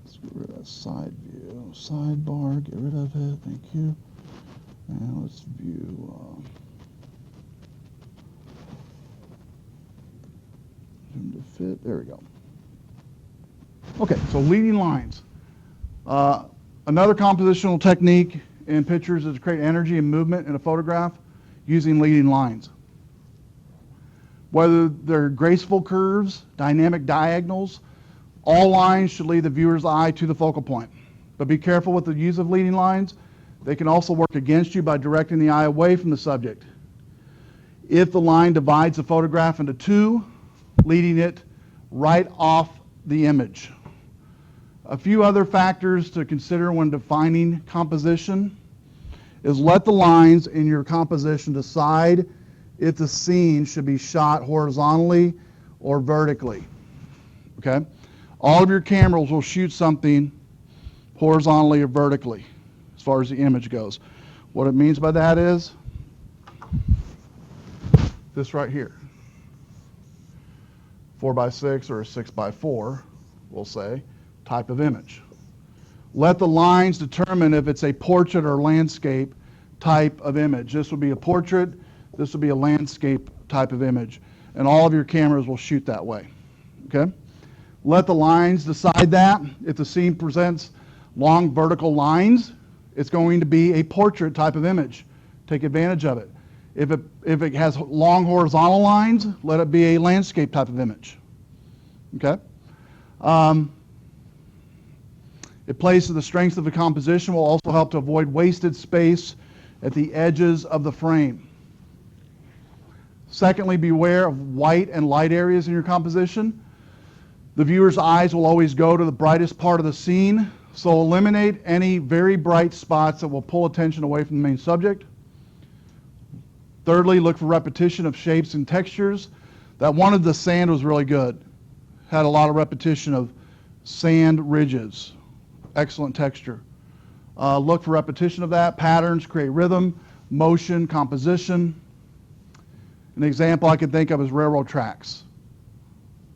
Let's get rid of that side view. Sidebar, get rid of it, thank you. And let's view, zoom to fit, there we go. Okay, so leading lines. Another compositional technique in pictures is to create energy and movement in a photograph using leading lines. Whether they're graceful curves, dynamic diagonals, all lines should lead the viewer's eye to the focal point. But be careful with the use of leading lines. They can also work against you by directing the eye away from the subject. If the line divides the photograph into two, leading it right off the image. A few other factors to consider when defining composition is let the lines in your composition decide if the scene should be shot horizontally or vertically. Okay? All of your cameras will shoot something horizontally or vertically as far as the image goes. What it means by that is this right here. 4x6 or a 6x4, we'll say, type of image. Let the lines determine if it's a portrait or landscape type of image. This would be a portrait, this would be a landscape type of image, and all of your cameras will shoot that way. Okay? Let the lines decide that. If the scene presents long vertical lines, it's going to be a portrait type of image. Take advantage of it. If it has long horizontal lines, let it be a landscape type of image. Okay? It plays to the strengths of the composition, will also help to avoid wasted space at the edges of the frame. Secondly, beware of white and light areas in your composition. The viewer's eyes will always go to the brightest part of the scene, so eliminate any very bright spots that will pull attention away from the main subject. Thirdly, look for repetition of shapes and textures. That one of the sand was really good. Had a lot of repetition of sand ridges. Excellent texture. Look for repetition of that. Patterns create rhythm, motion, composition. An example I can think of is railroad tracks.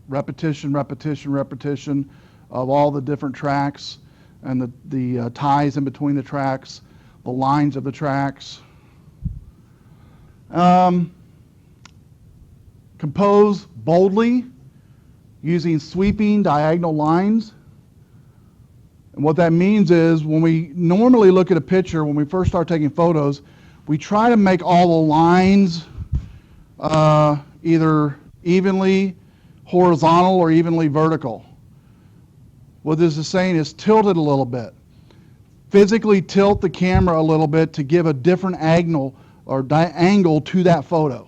Repetition, repetition, repetition of all the different tracks and the ties in between the tracks, the lines of the tracks. Compose boldly using sweeping diagonal lines. And what that means is when we normally look at a picture, when we first start taking photos, we try to make all the lines either evenly horizontal or evenly vertical. What this is saying is tilt it a little bit. Physically tilt the camera a little bit to give a different angle or angle to that photo.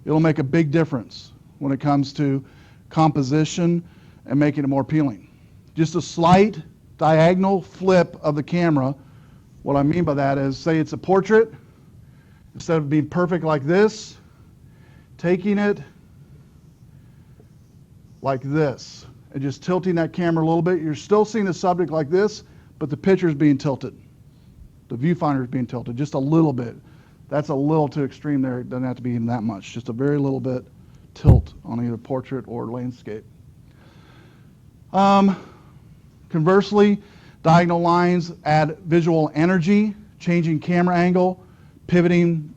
It'll make a big difference when it comes to composition and making it more appealing. Just a slight diagonal flip of the camera. What I mean by that is, say it's a portrait, instead of being perfect like this, taking it like this and just tilting that camera a little bit. You're still seeing the subject like this, but the picture is being tilted. The viewfinder is being tilted just a little bit. That's a little too extreme there. It doesn't have to be even that much. Just a very little bit tilt on either portrait or landscape. Conversely, diagonal lines add visual energy, changing camera angle, pivoting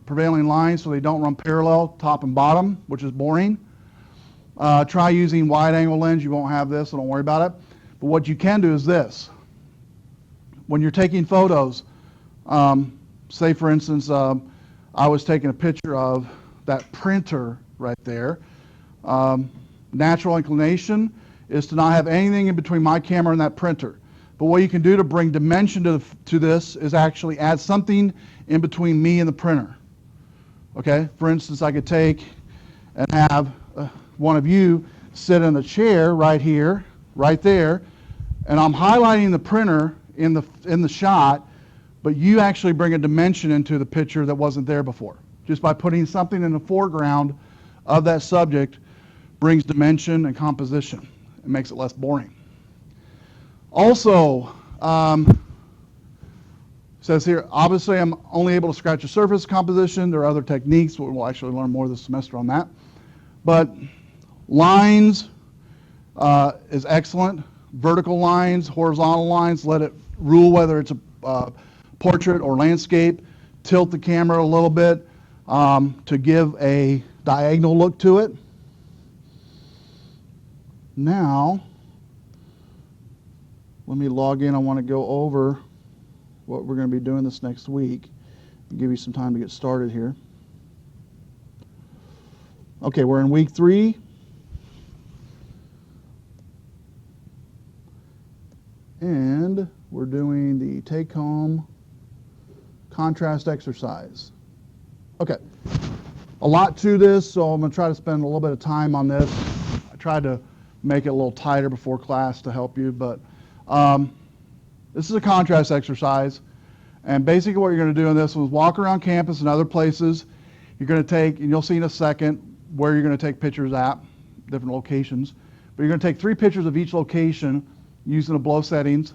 prevailing lines so they don't run parallel top and bottom, which is boring. Try using wide angle lens. You won't have this, so don't worry about it. But what you can do is this. When you're taking photos, say for instance, I was taking a picture of that printer right there. Natural inclination is to not have anything in between my camera and that printer. But what you can do to bring dimension to this is actually add something in between me and the printer. Okay, for instance, I could take and have one of you sit in the chair right here, right there, and I'm highlighting the printer in the shot, but you actually bring a dimension into the picture that wasn't there before. Just by putting something in the foreground of that subject brings dimension and composition. It makes it less boring. Also, says here, obviously I'm only able to scratch the surface composition. There are other techniques, but we'll actually learn more this semester on that. But lines is excellent. Vertical lines, horizontal lines, let it rule whether it's a portrait or landscape. Tilt the camera a little bit to give a diagonal look to it. Now, let me log in. I want to go over what we're going to be doing this next week and give you some time to get started here. Okay, we're in week 3. And we're doing the take-home contrast exercise. Okay, a lot to this, so I'm going to try to spend a little bit of time on this. I tried to make it a little tighter before class to help you, but this is a contrast exercise. And basically what you're going to do in this one is walk around campus and other places You're going to take, and you'll see in a second where you're going to take pictures at, different locations. But you're going to take 3 pictures of each location using the below settings.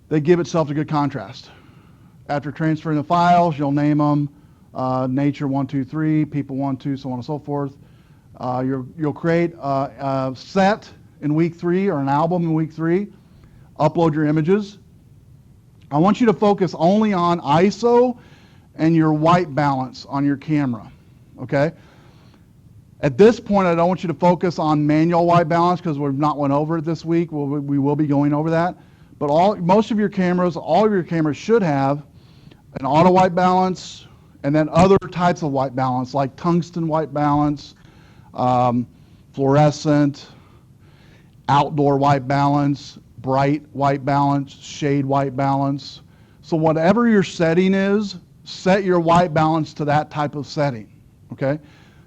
They give itself a good contrast. After transferring the files, you'll name them nature 1, 2, 3, people 1, 2, so on and so forth. You'll create a set in week 3 or an album in week 3. Upload your images. I want you to focus only on ISO and your white balance on your camera, okay? At this point, I don't want you to focus on manual white balance because we've not went over it this week. We will be going over that. But most of your cameras, all of your cameras should have an auto white balance and then other types of white balance like tungsten white balance, fluorescent, outdoor white balance, bright white balance, shade white balance. So whatever your setting is, set your white balance to that type of setting, okay?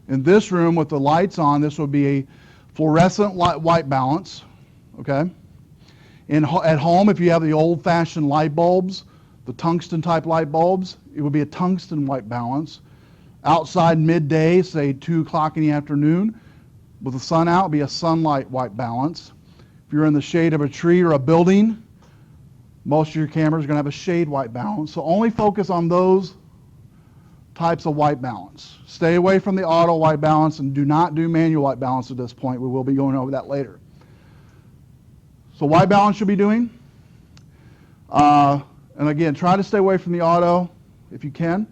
In this room with the lights on, this would be a fluorescent white balance, okay? At home, if you have the old-fashioned light bulbs, the tungsten type light bulbs, it would be a tungsten white balance. Outside midday, say 2 o'clock in the afternoon, with the sun out, it would be a sunlight white balance. If you're in the shade of a tree or a building, most of your cameras are going to have a shade white balance. So only focus on those types of white balance. Stay away from the auto white balance and do not do manual white balance at this point. We will be going over that later. So white balance you'll be doing. And again, try to stay away from the auto if you can.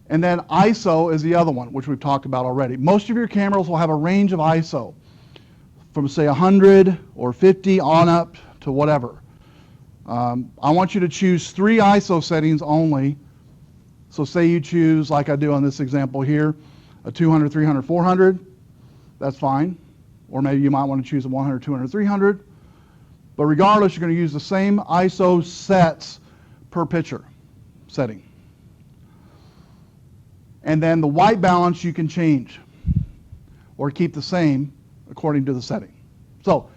And then ISO is the other one, which we've talked about already. Most of your cameras will have a range of ISO from say 100 or 50 on up to whatever. I want you to choose 3 ISO settings only. So say you choose, like I do on this example here, a 200, 300, 400, that's fine. Or maybe you might want to choose a 100, 200, 300. But regardless, you're going to use the same ISO sets per picture setting. And then the white balance you can change or keep the same according to the setting. So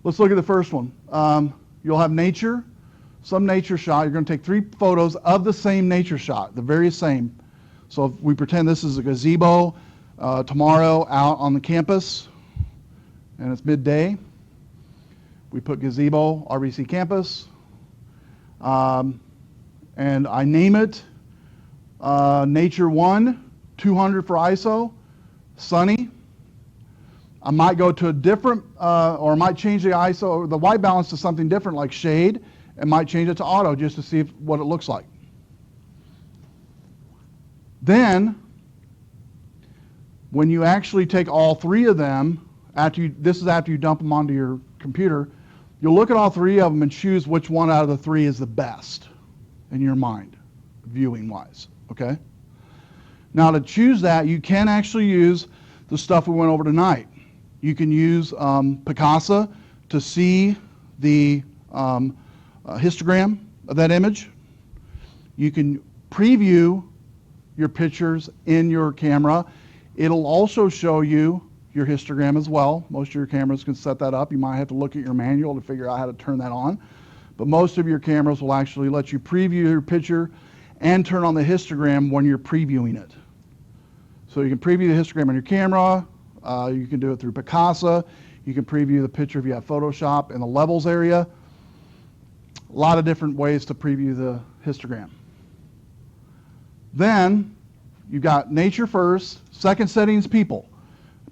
let's look at the first one. You'll have nature, some nature shot. You're going to take 3 photos of the same nature shot, the very same. So if we pretend this is a gazebo tomorrow out on the campus and it's midday, we put gazebo, RBC campus, and I name it Nature 1, 200 for ISO, sunny. I might go to a different, or I might change the ISO, the white balance to something different like shade, and might change it to auto just to see what it looks like. Then, when you actually take all 3 of them, this is after you dump them onto your computer, you'll look at all 3 of them and choose which one out of the 3 is the best in your mind, viewing-wise, okay? Now to choose that, you can actually use the stuff we went over tonight. You can use Picasa to see the histogram of that image. You can preview your pictures in your camera. It'll also show you your histogram as well. Most of your cameras can set that up. You might have to look at your manual to figure out how to turn that on. But most of your cameras will actually let you preview your picture and turn on the histogram when you're previewing it. So you can preview the histogram on your camera. You can do it through Picasa. You can preview the picture if you have Photoshop in the levels area. A lot of different ways to preview the histogram. Then you've got nature first. Second setting is people.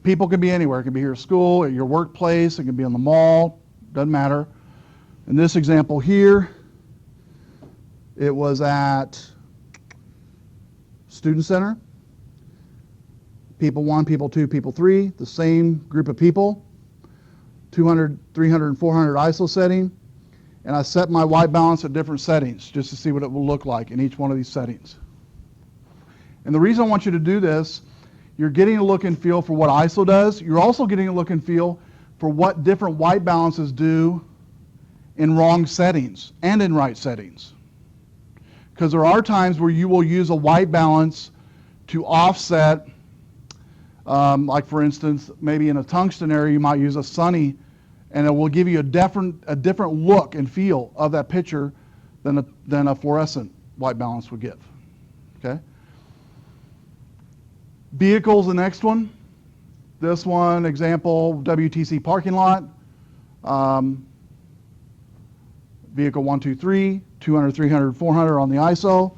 People can be anywhere. It can be here at school, at your workplace. It can be on the mall. Doesn't matter. In this example here, it was at Student Center. People 1, people 2, people 3, the same group of people, 200, 300, and 400 ISO setting, and I set my white balance at different settings just to see what it will look like in each one of these settings. And the reason I want you to do this, you're getting a look and feel for what ISO does. You're also getting a look and feel for what different white balances do in wrong settings and in right settings. Because there are times where you will use a white balance to offset, like for instance, maybe in a tungsten area you might use a sunny, and it will give you a different look and feel of that picture than a fluorescent white balance would give. Okay? Vehicles, the next one. This one, example, WTC parking lot. Vehicle 123, 200, 300, 400 on the ISO.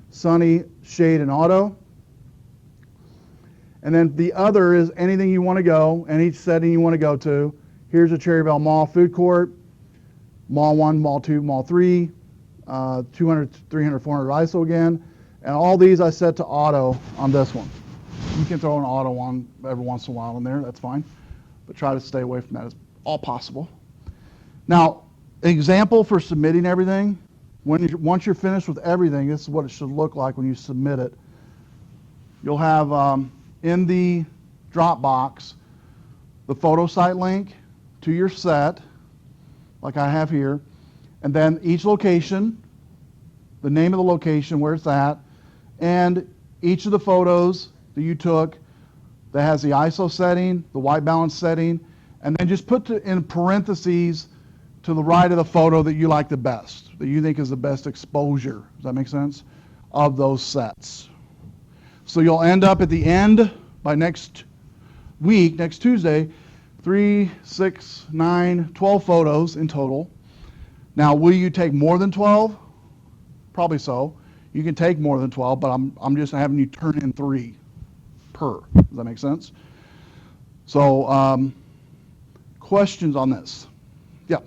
Sunny, shade, and auto. And then the other is anything you want to go, any setting you want to go to. Here's a Cherryvale Mall food court. Mall 1, Mall 2, Mall 3. 200, 300, 400 ISO again. And all these I set to auto on this one. You can throw an auto on every once in a while in there, that's fine. But try to stay away from that as all possible. Now, example for submitting everything. Once you're finished with everything, this is what it should look like when you submit it. You'll have in the Dropbox the photo site link to your set, like I have here, and then each location, the name of the location, where it's at, and each of the photos that you took that has the ISO setting, the white balance setting, and then just put in parentheses to the right of the photo that you like the best, that you think is the best exposure, does that make sense, of those sets. So you'll end up at the end by next week, next Tuesday, 3, 6, 9, 12 photos in total. Now, will you take more than 12? Probably so. You can take more than 12, but I'm just having you turn in 3 per. Does that make sense? So, questions on this? Yeah.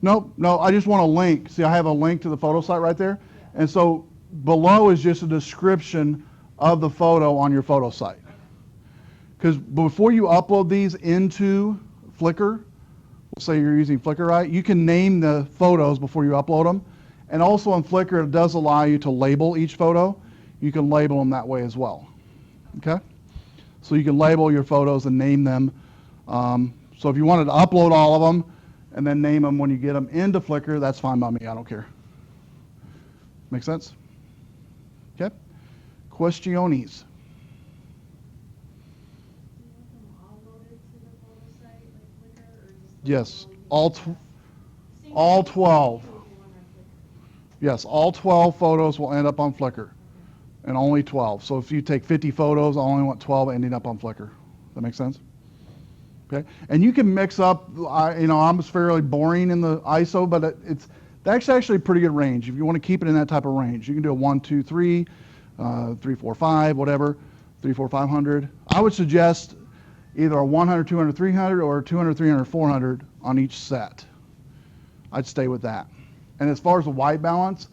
No, I just want a link. See, I have a link to the photo site right there. And so below is just a description of the photo on your photo site. Because before you upload these into Flickr, we'll say you're using Flickr, right? You can name the photos before you upload them. And also on Flickr, it does allow you to label each photo. You can label them that way as well. Okay? So you can label your photos and name them. So if you wanted to upload all of them and then name them when you get them into Flickr, that's fine by me. I don't care. Make sense? Okay? Questiones? Yes, all 12. Yes, all 12 photos will end up on Flickr, and only 12. So if you take 50 photos, I only want 12 ending up on Flickr. That make sense? Okay, and you can mix up. I'm fairly boring in the ISO, but that's actually a pretty good range. If you want to keep it in that type of range, you can do a 1, 2, 3, 3, 4, 5, whatever, 3, 4, 500. I would suggest either a 100, 200, 300, or 200, 300, 400 on each set. I'd stay with that. And as far as the white balance,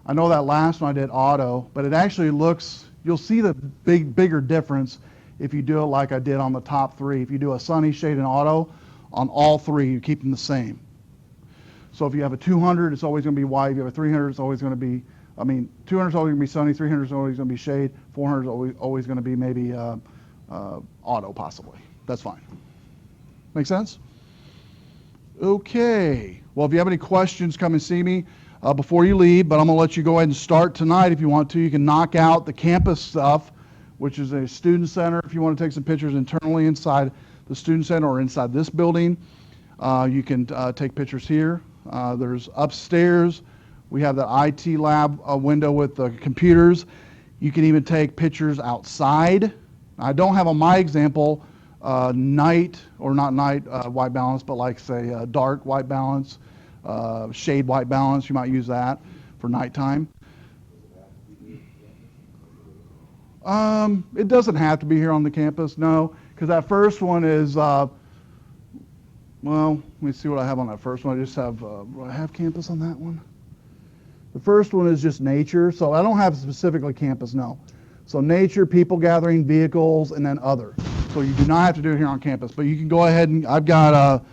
I know that last one I did auto, but it actually looks, you'll see the bigger difference if you do it like I did on the top 3. If you do a sunny, shade, and auto on all 3, you keep them the same. So if you have a 200, it's always going to be white. If you have a 300, it's always going to be, 200 is always going to be sunny, 300 is always going to be shade, 400 is always going to be maybe auto possibly. That's fine. Make sense? Okay. Well, if you have any questions, come and see me before you leave, but I'm going to let you go ahead and start tonight if you want to. You can knock out the campus stuff, which is a student center. If you want to take some pictures internally inside the student center or inside this building, you can take pictures here. There's upstairs. We have the IT lab window with the computers. You can even take pictures outside. I don't have on my example night, or not night white balance, but like say dark white balance, shade white balance. You might use that for nighttime. It doesn't have to be here on the campus, no, because that first one is, well, let me see what I have on that first one. I just have, do I have campus on that one? The first one is just nature, so I don't have specifically campus, no. So nature, people gathering, vehicles, and then other. So you do not have to do it here on campus, but you can go ahead and, I've got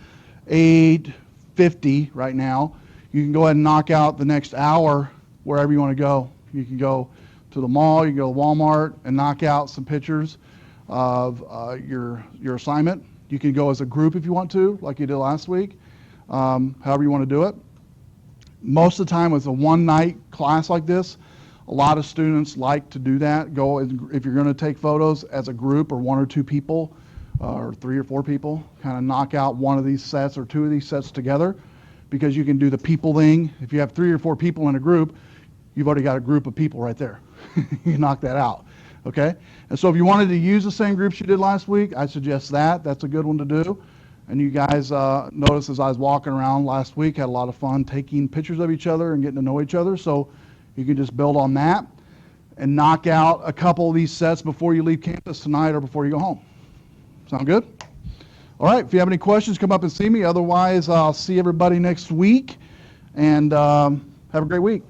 8:50 right now. You can go ahead and knock out the next hour wherever you want to go. You can go to the mall, you can go to Walmart and knock out some pictures of your assignment. You can go as a group if you want to, like you did last week, however you want to do it. Most of the time with a one-night class like this, a lot of students like to do that. Go, if you're going to take photos as a group or 1 or 2 people or 3 or 4 people, kind of knock out one of these sets or 2 of these sets together because you can do the people thing. If you have 3 or 4 people in a group, you've already got a group of people right there. You knock that out, okay? And so if you wanted to use the same groups you did last week, I suggest that. That's a good one to do. And you guys noticed as I was walking around last week, had a lot of fun taking pictures of each other and getting to know each other. So you can just build on that and knock out a couple of these sets before you leave campus tonight or before you go home. Sound good? All right, if you have any questions, come up and see me. Otherwise, I'll see everybody next week, and have a great week.